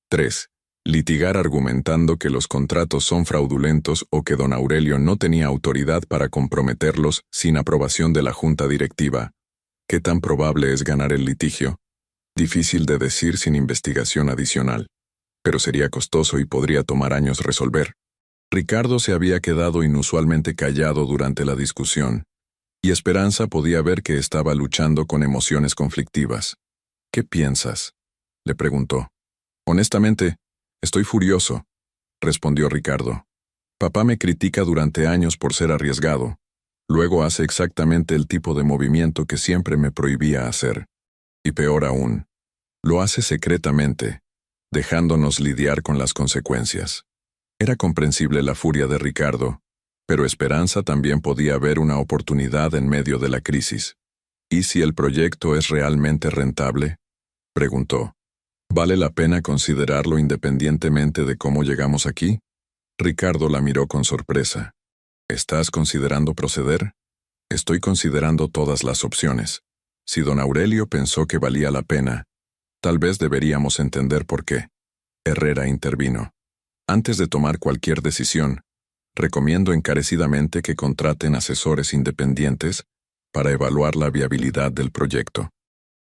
3. Litigar argumentando que los contratos son fraudulentos o que don Aurelio no tenía autoridad para comprometerlos sin aprobación de la junta directiva. ¿Qué tan probable es ganar el litigio? Difícil de decir sin investigación adicional. Pero sería costoso y podría tomar años resolver. Ricardo se había quedado inusualmente callado durante la discusión, y Esperanza podía ver que estaba luchando con emociones conflictivas. ¿Qué piensas?, le preguntó. Honestamente, estoy furioso, respondió Ricardo. Papá me critica durante años por ser arriesgado. Luego hace exactamente el tipo de movimiento que siempre me prohibía hacer. Y peor aún, lo hace secretamente, dejándonos lidiar con las consecuencias. Era comprensible la furia de Ricardo, pero Esperanza también podía ver una oportunidad en medio de la crisis. ¿Y si el proyecto es realmente rentable?, preguntó. ¿Vale la pena considerarlo independientemente de cómo llegamos aquí? Ricardo la miró con sorpresa. ¿Estás considerando proceder? Estoy considerando todas las opciones. Si don Aurelio pensó que valía la pena, tal vez deberíamos entender por qué. Herrera intervino. Antes de tomar cualquier decisión, recomiendo encarecidamente que contraten asesores independientes para evaluar la viabilidad del proyecto.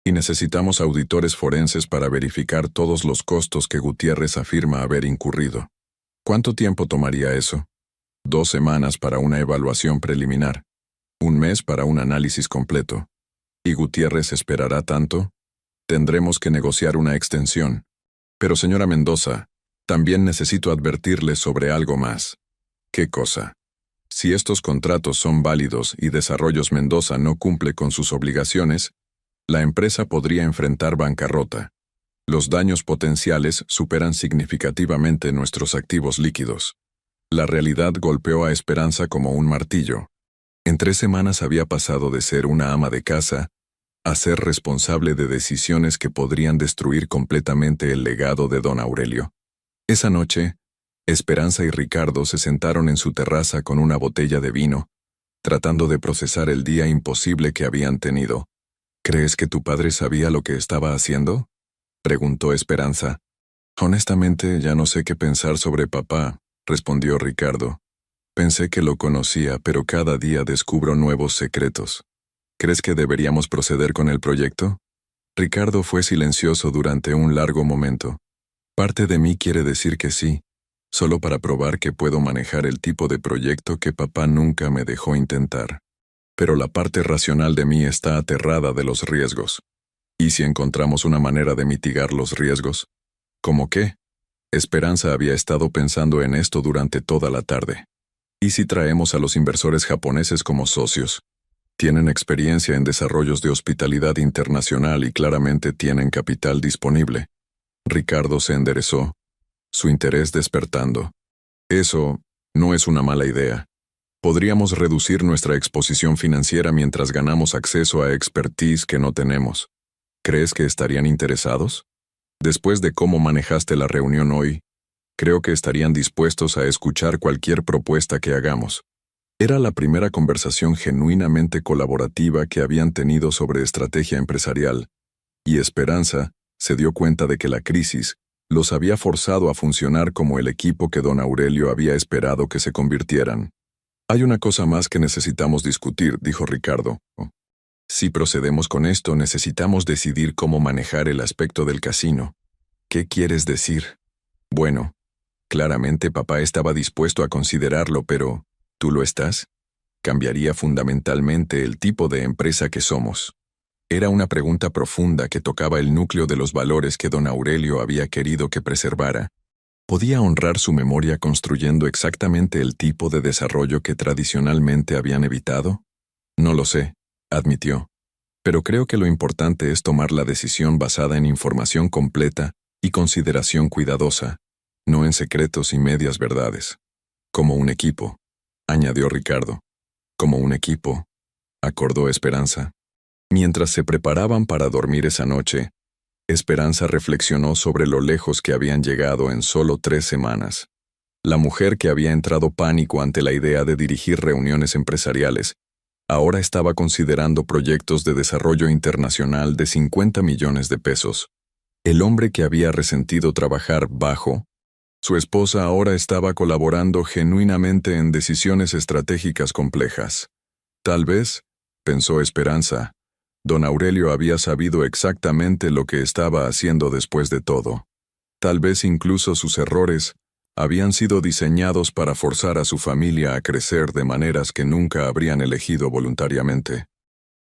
Y necesitamos auditores forenses para verificar todos los costos que Gutiérrez afirma haber incurrido. ¿Cuánto tiempo tomaría eso? 2 semanas para una evaluación preliminar. 1 mes para un análisis completo. ¿Y Gutiérrez esperará tanto? Tendremos que negociar una extensión. Pero señora Mendoza, también necesito advertirle sobre algo más. ¿Qué cosa? Si estos contratos son válidos y Desarrollos Mendoza no cumple con sus obligaciones, la empresa podría enfrentar bancarrota. Los daños potenciales superan significativamente nuestros activos líquidos. La realidad golpeó a Esperanza como un martillo. En 3 semanas había pasado de ser una ama de casa a ser responsable de decisiones que podrían destruir completamente el legado de don Aurelio. Esa noche, Esperanza y Ricardo se sentaron en su terraza con una botella de vino, tratando de procesar el día imposible que habían tenido. ¿Crees que tu padre sabía lo que estaba haciendo?, preguntó Esperanza. Honestamente, ya no sé qué pensar sobre papá, respondió Ricardo. Pensé que lo conocía, pero cada día descubro nuevos secretos. ¿Crees que deberíamos proceder con el proyecto? Ricardo fue silencioso durante un largo momento. Parte de mí quiere decir que sí, solo para probar que puedo manejar el tipo de proyecto que papá nunca me dejó intentar. Pero la parte racional de mí está aterrada de los riesgos. ¿Y si encontramos una manera de mitigar los riesgos? ¿Cómo qué? Esperanza había estado pensando en esto durante toda la tarde. ¿Y si traemos a los inversores japoneses como socios? Tienen experiencia en desarrollos de hospitalidad internacional y claramente tienen capital disponible. Ricardo se enderezó, su interés despertando. Eso no es una mala idea. Podríamos reducir nuestra exposición financiera mientras ganamos acceso a expertise que no tenemos. ¿Crees que estarían interesados? Después de cómo manejaste la reunión hoy, creo que estarían dispuestos a escuchar cualquier propuesta que hagamos. Era la primera conversación genuinamente colaborativa que habían tenido sobre estrategia empresarial, y Esperanza se dio cuenta de que la crisis los había forzado a funcionar como el equipo que don Aurelio había esperado que se convirtieran. Hay una cosa más que necesitamos discutir, dijo Ricardo. Si procedemos con esto, necesitamos decidir cómo manejar el aspecto del casino. ¿Qué quieres decir? Bueno, claramente papá estaba dispuesto a considerarlo, pero ¿tú lo estás? Cambiaría fundamentalmente el tipo de empresa que somos. Era una pregunta profunda que tocaba el núcleo de los valores que don Aurelio había querido que preservara. ¿Podía honrar su memoria construyendo exactamente el tipo de desarrollo que tradicionalmente habían evitado? No lo sé, admitió. Pero creo que lo importante es tomar la decisión basada en información completa y consideración cuidadosa, no en secretos y medias verdades. Como un equipo, añadió Ricardo. Como un equipo, acordó Esperanza. Mientras se preparaban para dormir esa noche, Esperanza reflexionó sobre lo lejos que habían llegado en solo 3 semanas. La mujer que había entrado pánico ante la idea de dirigir reuniones empresariales, ahora estaba considerando proyectos de desarrollo internacional de 50 millones de pesos. El hombre que había resentido trabajar bajo, su esposa ahora estaba colaborando genuinamente en decisiones estratégicas complejas. Tal vez, pensó Esperanza, don Aurelio había sabido exactamente lo que estaba haciendo después de todo. Tal vez incluso sus errores habían sido diseñados para forzar a su familia a crecer de maneras que nunca habrían elegido voluntariamente.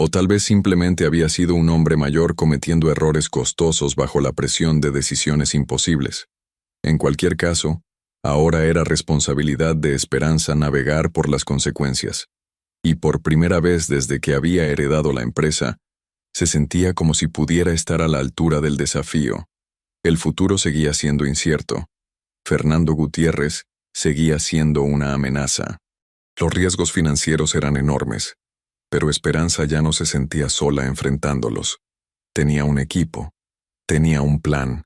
O tal vez simplemente había sido un hombre mayor cometiendo errores costosos bajo la presión de decisiones imposibles. En cualquier caso, ahora era responsabilidad de Esperanza navegar por las consecuencias. Y por primera vez desde que había heredado la empresa, se sentía como si pudiera estar a la altura del desafío. El futuro seguía siendo incierto. Fernando Gutiérrez seguía siendo una amenaza. Los riesgos financieros eran enormes, pero Esperanza ya no se sentía sola enfrentándolos. Tenía un equipo, tenía un plan,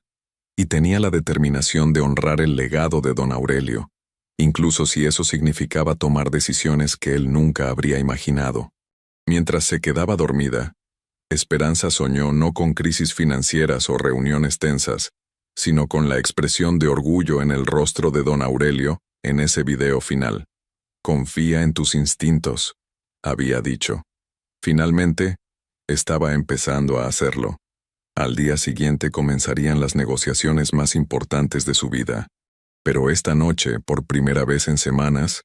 y tenía la determinación de honrar el legado de don Aurelio, incluso si eso significaba tomar decisiones que él nunca habría imaginado. Mientras se quedaba dormida, Esperanza soñó no con crisis financieras o reuniones tensas, sino con la expresión de orgullo en el rostro de don Aurelio en ese video final. Confía en tus instintos, había dicho. Finalmente, estaba empezando a hacerlo. Al día siguiente comenzarían las negociaciones más importantes de su vida. Pero esta noche, por primera vez en semanas,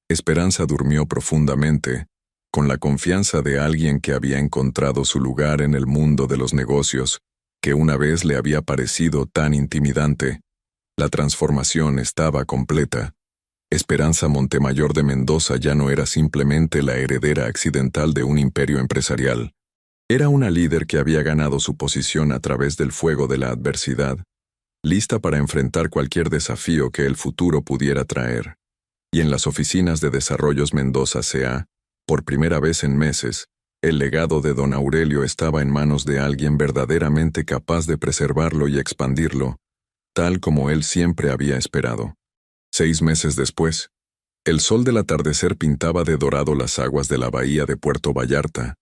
Esperanza durmió profundamente, con la confianza de alguien que había encontrado su lugar en el mundo de los negocios, que una vez le había parecido tan intimidante. La transformación estaba completa. Esperanza Montemayor de Mendoza ya no era simplemente la heredera accidental de un imperio empresarial. Era una líder que había ganado su posición a través del fuego de la adversidad, lista para enfrentar cualquier desafío que el futuro pudiera traer. Y en las oficinas de Desarrollos Mendoza C.A., por primera vez en meses, el legado de don Aurelio estaba en manos de alguien verdaderamente capaz de preservarlo y expandirlo, tal como él siempre había esperado. 6 meses después, el sol del atardecer pintaba de dorado las aguas de la bahía de Puerto Vallarta,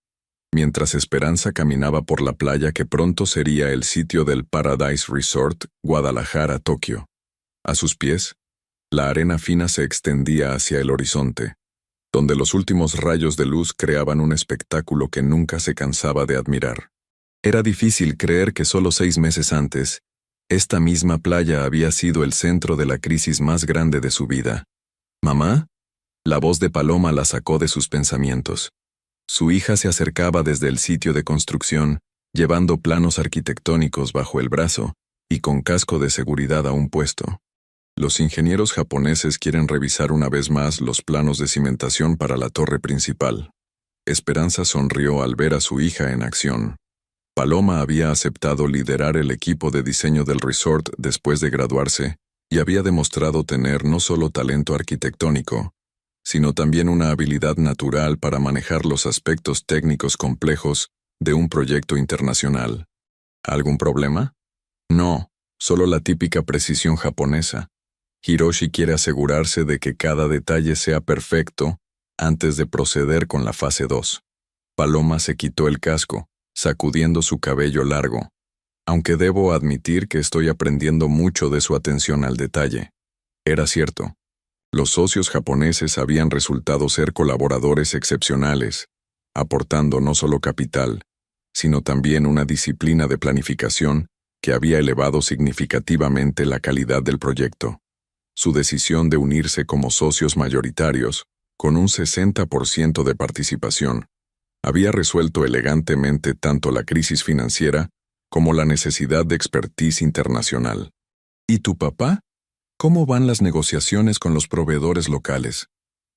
mientras Esperanza caminaba por la playa que pronto sería el sitio del Paradise Resort, Guadalajara, Tokio. A sus pies, la arena fina se extendía hacia el horizonte, donde los últimos rayos de luz creaban un espectáculo que nunca se cansaba de admirar. Era difícil creer que solo 6 meses antes, esta misma playa había sido el centro de la crisis más grande de su vida. ¿Mamá? La voz de Paloma la sacó de sus pensamientos. Su hija se acercaba desde el sitio de construcción, llevando planos arquitectónicos bajo el brazo y con casco de seguridad aún puesto. Los ingenieros japoneses quieren revisar una vez más los planos de cimentación para la torre principal. Esperanza sonrió al ver a su hija en acción. Paloma había aceptado liderar el equipo de diseño del resort después de graduarse y había demostrado tener no solo talento arquitectónico, sino también una habilidad natural para manejar los aspectos técnicos complejos de un proyecto internacional. ¿Algún problema? No, solo la típica precisión japonesa. Hiroshi quiere asegurarse de que cada detalle sea perfecto antes de proceder con la fase 2. Paloma se quitó el casco, sacudiendo su cabello largo. Aunque debo admitir que estoy aprendiendo mucho de su atención al detalle. Era cierto. Los socios japoneses habían resultado ser colaboradores excepcionales, aportando no solo capital, sino también una disciplina de planificación que había elevado significativamente la calidad del proyecto. Su decisión de unirse como socios mayoritarios, con un 60% de participación, había resuelto elegantemente tanto la crisis financiera como la necesidad de expertise internacional. ¿Y tu papá? ¿Cómo van las negociaciones con los proveedores locales?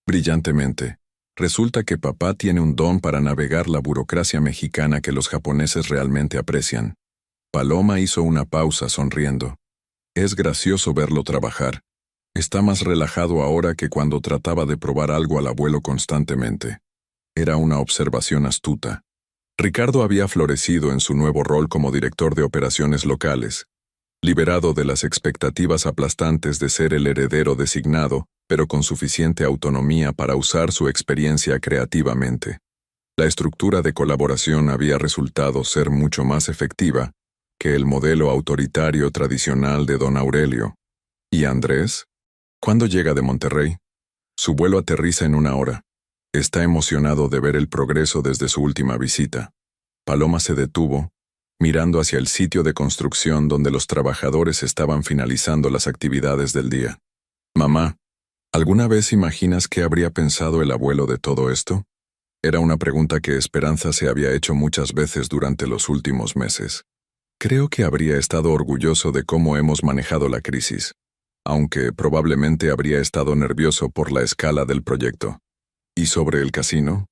Brillantemente, Resulta que papá tiene un don para navegar la burocracia mexicana que los japoneses realmente aprecian. Paloma hizo una pausa sonriendo. Es gracioso verlo trabajar. Está más relajado ahora que cuando trataba de probar algo al abuelo constantemente. Era una observación astuta. Ricardo había florecido en su nuevo rol como director de operaciones locales, liberado de las expectativas aplastantes de ser el heredero designado, pero con suficiente autonomía para usar su experiencia creativamente. La estructura de colaboración había resultado ser mucho más efectiva que el modelo autoritario tradicional de don Aurelio. ¿Y Andrés? ¿Cuándo llega de Monterrey? Su vuelo aterriza en 1 hora. Está emocionado de ver el progreso desde su última visita. Paloma se detuvo, mirando hacia el sitio de construcción donde los trabajadores estaban finalizando las actividades del día. Mamá, ¿alguna vez imaginas qué habría pensado el abuelo de todo esto? Era una pregunta que Esperanza se había hecho muchas veces durante los últimos meses. Creo que habría estado orgulloso de cómo hemos manejado la crisis, aunque probablemente habría estado nervioso por la escala del proyecto. ¿Y sobre el casino?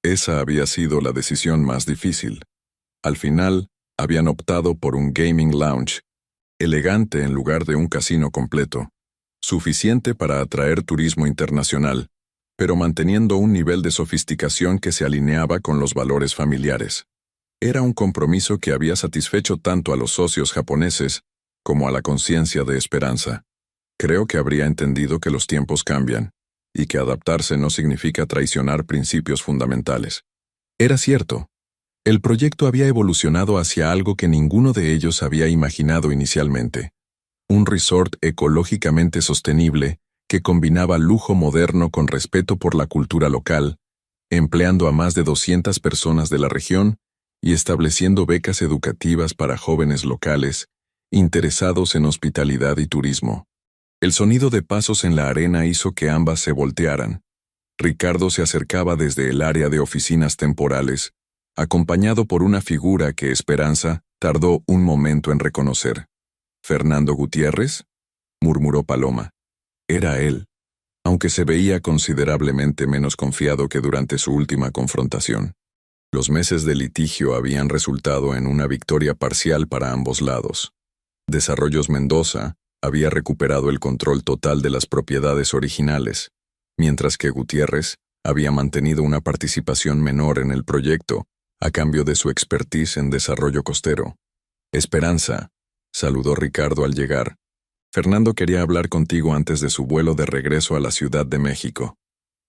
Esa había sido la decisión más difícil. Al final, habían optado por un gaming lounge, elegante en lugar de un casino completo, suficiente para atraer turismo internacional, pero manteniendo un nivel de sofisticación que se alineaba con los valores familiares. Era un compromiso que había satisfecho tanto a los socios japoneses como a la conciencia de Esperanza. Creo que habría entendido que los tiempos cambian, y que adaptarse no significa traicionar principios fundamentales. Era cierto. El proyecto había evolucionado hacia algo que ninguno de ellos había imaginado inicialmente. Un resort ecológicamente sostenible que combinaba lujo moderno con respeto por la cultura local, empleando a más de 200 personas de la región y estableciendo becas educativas para jóvenes locales interesados en hospitalidad y turismo. El sonido de pasos en la arena hizo que ambas se voltearan. Ricardo se acercaba desde el área de oficinas temporales, acompañado por una figura que Esperanza tardó un momento en reconocer. ¿Fernando Gutiérrez?, murmuró Paloma. Era él, aunque se veía considerablemente menos confiado que durante su última confrontación. Los meses de litigio habían resultado en una victoria parcial para ambos lados. Desarrollos Mendoza había recuperado el control total de las propiedades originales, mientras que Gutiérrez había mantenido una participación menor en el proyecto a cambio de su expertise en desarrollo costero. Esperanza, saludó Ricardo al llegar. Fernando quería hablar contigo antes de su vuelo de regreso a la Ciudad de México.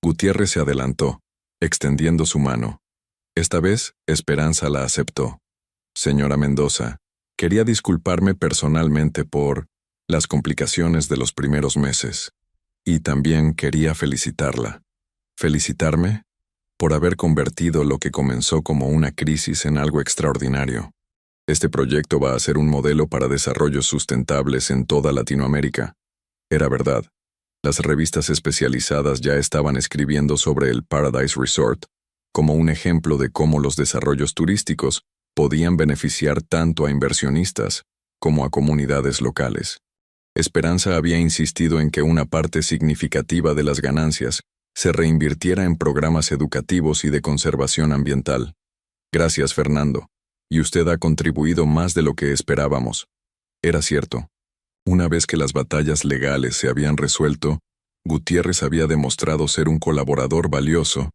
Gutiérrez se adelantó, extendiendo su mano. Esta vez, Esperanza la aceptó. Señora Mendoza, quería disculparme personalmente por las complicaciones de los primeros meses. Y también quería felicitarla. ¿Felicitarme? Por haber convertido lo que comenzó como una crisis en algo extraordinario. Este proyecto va a ser un modelo para desarrollos sustentables en toda Latinoamérica. Era verdad. Las revistas especializadas ya estaban escribiendo sobre el Paradise Resort como un ejemplo de cómo los desarrollos turísticos podían beneficiar tanto a inversionistas como a comunidades locales. Esperanza había insistido en que una parte significativa de las ganancias se reinvirtiera en programas educativos y de conservación ambiental. Gracias, Fernando. Y usted ha contribuido más de lo que esperábamos. Era cierto. Una vez que las batallas legales se habían resuelto, Gutiérrez había demostrado ser un colaborador valioso,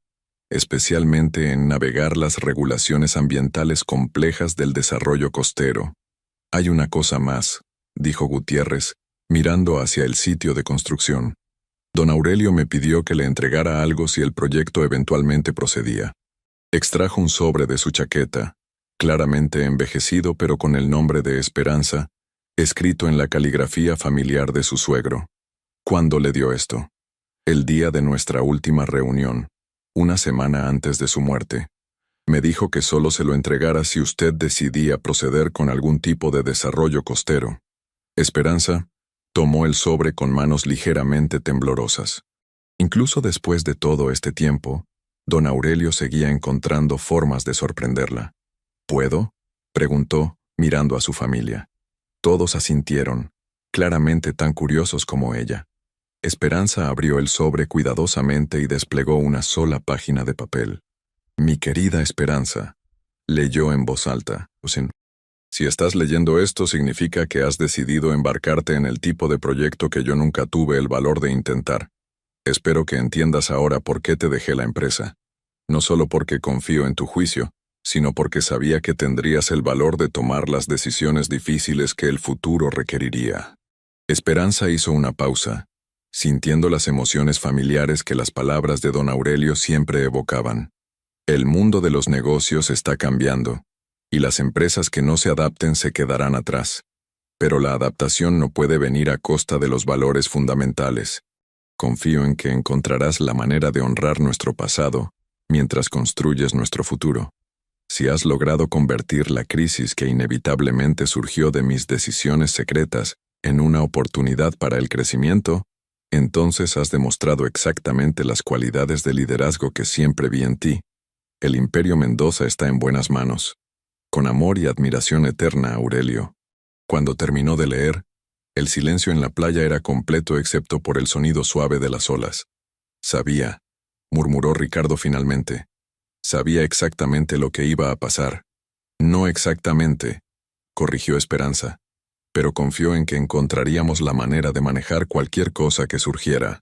especialmente en navegar las regulaciones ambientales complejas del desarrollo costero. Hay una cosa más, dijo Gutiérrez, mirando hacia el sitio de construcción. Don Aurelio me pidió que le entregara algo si el proyecto eventualmente procedía. Extrajo un sobre de su chaqueta, claramente envejecido pero con el nombre de Esperanza, escrito en la caligrafía familiar de su suegro. ¿Cuándo le dio esto? El día de nuestra última reunión, una semana antes de su muerte. Me dijo que solo se lo entregara si usted decidía proceder con algún tipo de desarrollo costero. Esperanza tomó el sobre con manos ligeramente temblorosas. Incluso después de todo este tiempo, don Aurelio seguía encontrando formas de sorprenderla. ¿Puedo?, preguntó, mirando a su familia. Todos asintieron, claramente tan curiosos como ella. Esperanza abrió el sobre cuidadosamente y desplegó una sola página de papel. Mi querida Esperanza, leyó en voz alta. Si estás leyendo esto, significa que has decidido embarcarte en el tipo de proyecto que yo nunca tuve el valor de intentar. Espero que entiendas ahora por qué te dejé la empresa. No solo porque confío en tu juicio, sino porque sabía que tendrías el valor de tomar las decisiones difíciles que el futuro requeriría. Esperanza hizo una pausa, sintiendo las emociones familiares que las palabras de don Aurelio siempre evocaban. El mundo de los negocios está cambiando, y las empresas que no se adapten se quedarán atrás. Pero la adaptación no puede venir a costa de los valores fundamentales. Confío en que encontrarás la manera de honrar nuestro pasado mientras construyes nuestro futuro. Si has logrado convertir la crisis que inevitablemente surgió de mis decisiones secretas en una oportunidad para el crecimiento, entonces has demostrado exactamente las cualidades de liderazgo que siempre vi en ti. El Imperio Mendoza está en buenas manos. Con amor y admiración eterna, Aurelio. Cuando terminó de leer, el silencio en la playa era completo excepto por el sonido suave de las olas. Sabía, murmuró Ricardo finalmente. Sabía exactamente lo que iba a pasar. No exactamente, corrigió Esperanza, pero confió en que encontraríamos la manera de manejar cualquier cosa que surgiera.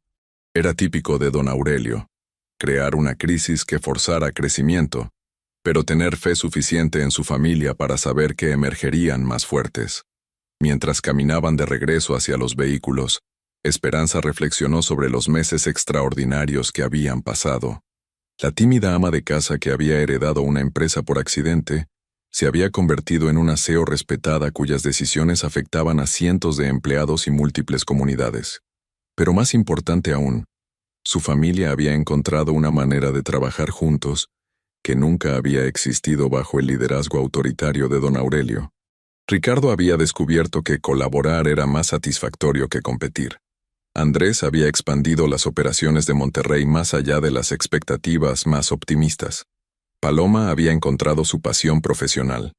Era típico de don Aurelio, crear una crisis que forzara crecimiento, pero tener fe suficiente en su familia para saber que emergerían más fuertes. Mientras caminaban de regreso hacia los vehículos, Esperanza reflexionó sobre los meses extraordinarios que habían pasado. La tímida ama de casa que había heredado una empresa por accidente se había convertido en una CEO respetada cuyas decisiones afectaban a cientos de empleados y múltiples comunidades. Pero más importante aún, su familia había encontrado una manera de trabajar juntos que nunca había existido bajo el liderazgo autoritario de don Aurelio. Ricardo había descubierto que colaborar era más satisfactorio que competir. Andrés había expandido las operaciones de Monterrey más allá de las expectativas más optimistas. Paloma había encontrado su pasión profesional.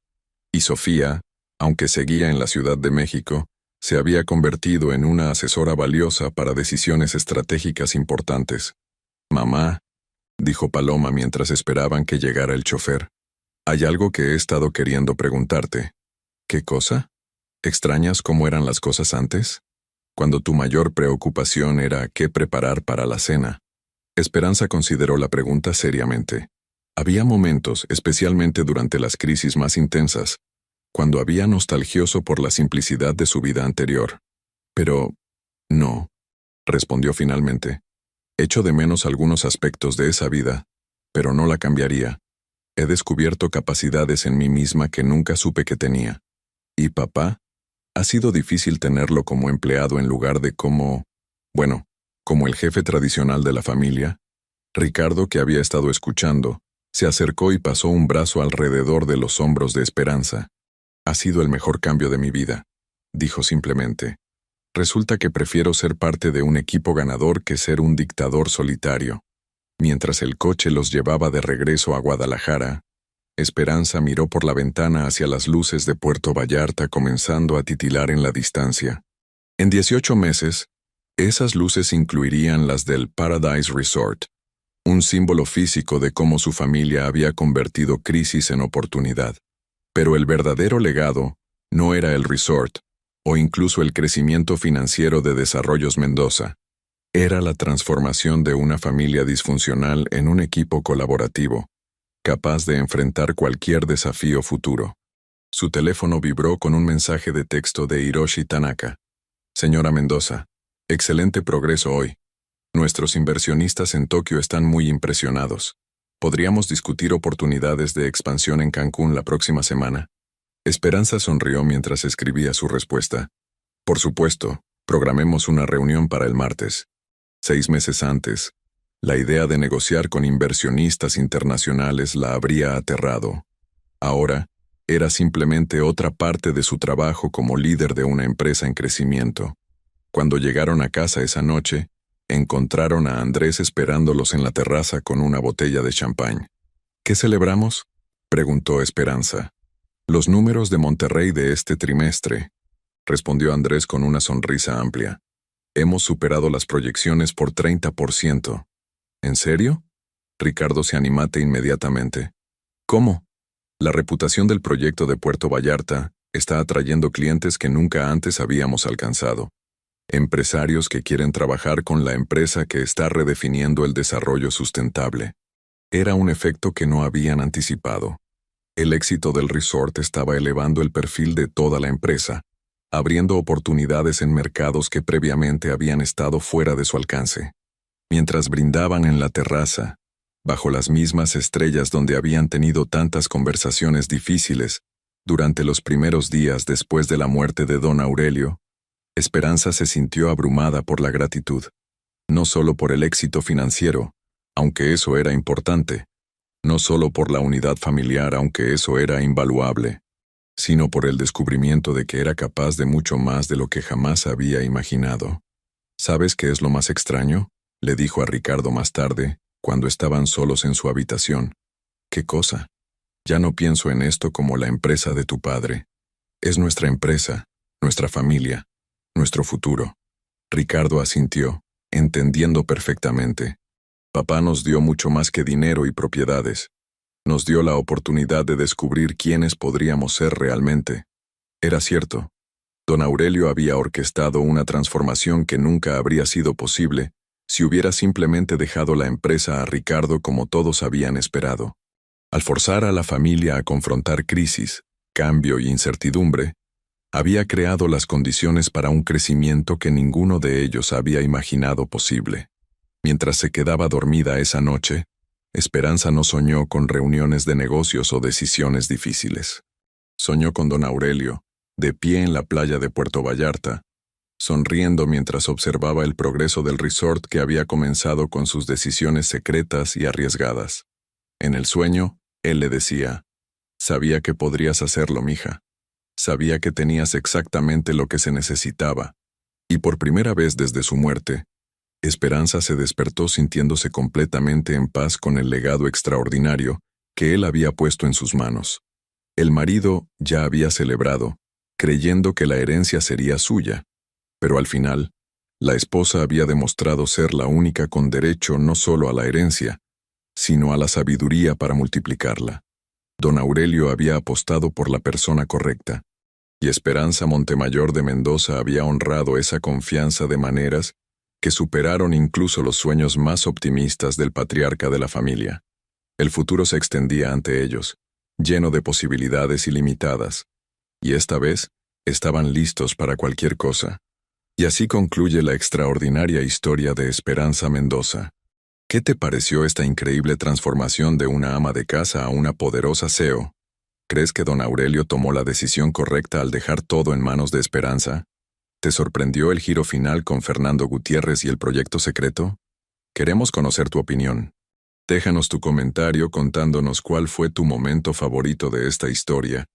Y Sofía, aunque seguía en la Ciudad de México, se había convertido en una asesora valiosa para decisiones estratégicas importantes. «Mamá», dijo Paloma mientras esperaban que llegara el chofer, «hay algo que he estado queriendo preguntarte». «¿Qué cosa? ¿Extrañas cómo eran las cosas antes? Cuando tu mayor preocupación era qué preparar para la cena». Esperanza consideró la pregunta seriamente. Había momentos, especialmente durante las crisis más intensas, cuando había nostalgioso por la simplicidad de su vida anterior. «Pero, no», respondió finalmente. «Echo de menos algunos aspectos de esa vida, pero no la cambiaría. He descubierto capacidades en mí misma que nunca supe que tenía. ¿Y papá? Ha sido difícil tenerlo como empleado en lugar de como el jefe tradicional de la familia». Ricardo, que había estado escuchando, se acercó y pasó un brazo alrededor de los hombros de Esperanza. «Ha sido el mejor cambio de mi vida», dijo simplemente. «Resulta que prefiero ser parte de un equipo ganador que ser un dictador solitario». Mientras el coche los llevaba de regreso a Guadalajara, Esperanza miró por la ventana hacia las luces de Puerto Vallarta comenzando a titilar en la distancia. En 18 meses, esas luces incluirían las del Paradise Resort, un símbolo físico de cómo su familia había convertido crisis en oportunidad. Pero el verdadero legado no era el resort, o incluso el crecimiento financiero de Desarrollos Mendoza. Era la transformación de una familia disfuncional en un equipo colaborativo, capaz de enfrentar cualquier desafío futuro. Su teléfono vibró con un mensaje de texto de Hiroshi Tanaka. «Señora Mendoza, excelente progreso hoy. Nuestros inversionistas en Tokio están muy impresionados. ¿Podríamos discutir oportunidades de expansión en Cancún la próxima semana?» Esperanza sonrió mientras escribía su respuesta. «Por supuesto, programemos una reunión para el martes». 6 meses antes, la idea de negociar con inversionistas internacionales la habría aterrado. Ahora, era simplemente otra parte de su trabajo como líder de una empresa en crecimiento. Cuando llegaron a casa esa noche, encontraron a Andrés esperándolos en la terraza con una botella de champán. «¿Qué celebramos?», preguntó Esperanza. «Los números de Monterrey de este trimestre», respondió Andrés con una sonrisa amplia. Hemos superado las proyecciones por 30%. ¿En serio? Ricardo se animate inmediatamente. ¿Cómo? La reputación del proyecto de Puerto Vallarta está atrayendo clientes que nunca antes habíamos alcanzado. Empresarios que quieren trabajar con la empresa que está redefiniendo el desarrollo sustentable. Era un efecto que no habían anticipado. El éxito del resort estaba elevando el perfil de toda la empresa, abriendo oportunidades en mercados que previamente habían estado fuera de su alcance. Mientras brindaban en la terraza, bajo las mismas estrellas donde habían tenido tantas conversaciones difíciles durante los primeros días después de la muerte de don Aurelio, Esperanza se sintió abrumada por la gratitud, no solo por el éxito financiero, aunque eso era importante, no solo por la unidad familiar, aunque eso era invaluable, sino por el descubrimiento de que era capaz de mucho más de lo que jamás había imaginado. ¿Sabes qué es lo más extraño?, le dijo a Ricardo más tarde, cuando estaban solos en su habitación. ¿Qué cosa? Ya no pienso en esto como la empresa de tu padre. Es nuestra empresa, nuestra familia, nuestro futuro. Ricardo asintió, entendiendo perfectamente. Papá nos dio mucho más que dinero y propiedades. Nos dio la oportunidad de descubrir quiénes podríamos ser realmente. Era cierto. Don Aurelio había orquestado una transformación que nunca habría sido posible si hubiera simplemente dejado la empresa a Ricardo como todos habían esperado. Al forzar a la familia a confrontar crisis, cambio y incertidumbre, había creado las condiciones para un crecimiento que ninguno de ellos había imaginado posible. Mientras se quedaba dormida esa noche, Esperanza no soñó con reuniones de negocios o decisiones difíciles. Soñó con don Aurelio, de pie en la playa de Puerto Vallarta, sonriendo mientras observaba el progreso del resort que había comenzado con sus decisiones secretas y arriesgadas. En el sueño, él le decía: «Sabía que podrías hacerlo, mija. Sabía que tenías exactamente lo que se necesitaba». Y por primera vez desde su muerte, Esperanza se despertó sintiéndose completamente en paz con el legado extraordinario que él había puesto en sus manos. El marido ya había celebrado, creyendo que la herencia sería suya, pero al final, la esposa había demostrado ser la única con derecho no solo a la herencia, sino a la sabiduría para multiplicarla. Don Aurelio había apostado por la persona correcta, y Esperanza Montemayor de Mendoza había honrado esa confianza de maneras que superaron incluso los sueños más optimistas del patriarca de la familia. El futuro se extendía ante ellos, lleno de posibilidades ilimitadas, y esta vez estaban listos para cualquier cosa. Y así concluye la extraordinaria historia de Esperanza Mendoza. ¿Qué te pareció esta increíble transformación de una ama de casa a una poderosa CEO? ¿Crees que don Aurelio tomó la decisión correcta al dejar todo en manos de Esperanza? ¿Te sorprendió el giro final con Fernando Gutiérrez y el proyecto secreto? Queremos conocer tu opinión. Déjanos tu comentario contándonos cuál fue tu momento favorito de esta historia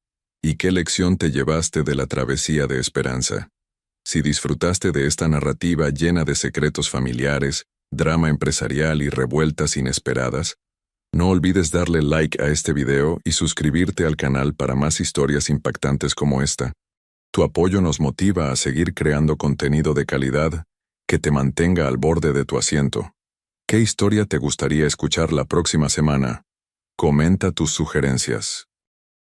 y qué lección te llevaste de la travesía de Esperanza. Si disfrutaste de esta narrativa llena de secretos familiares, drama empresarial y revueltas inesperadas, no olvides darle like a este video y suscribirte al canal para más historias impactantes como esta. Tu apoyo nos motiva a seguir creando contenido de calidad que te mantenga al borde de tu asiento. ¿Qué historia te gustaría escuchar la próxima semana? Comenta tus sugerencias.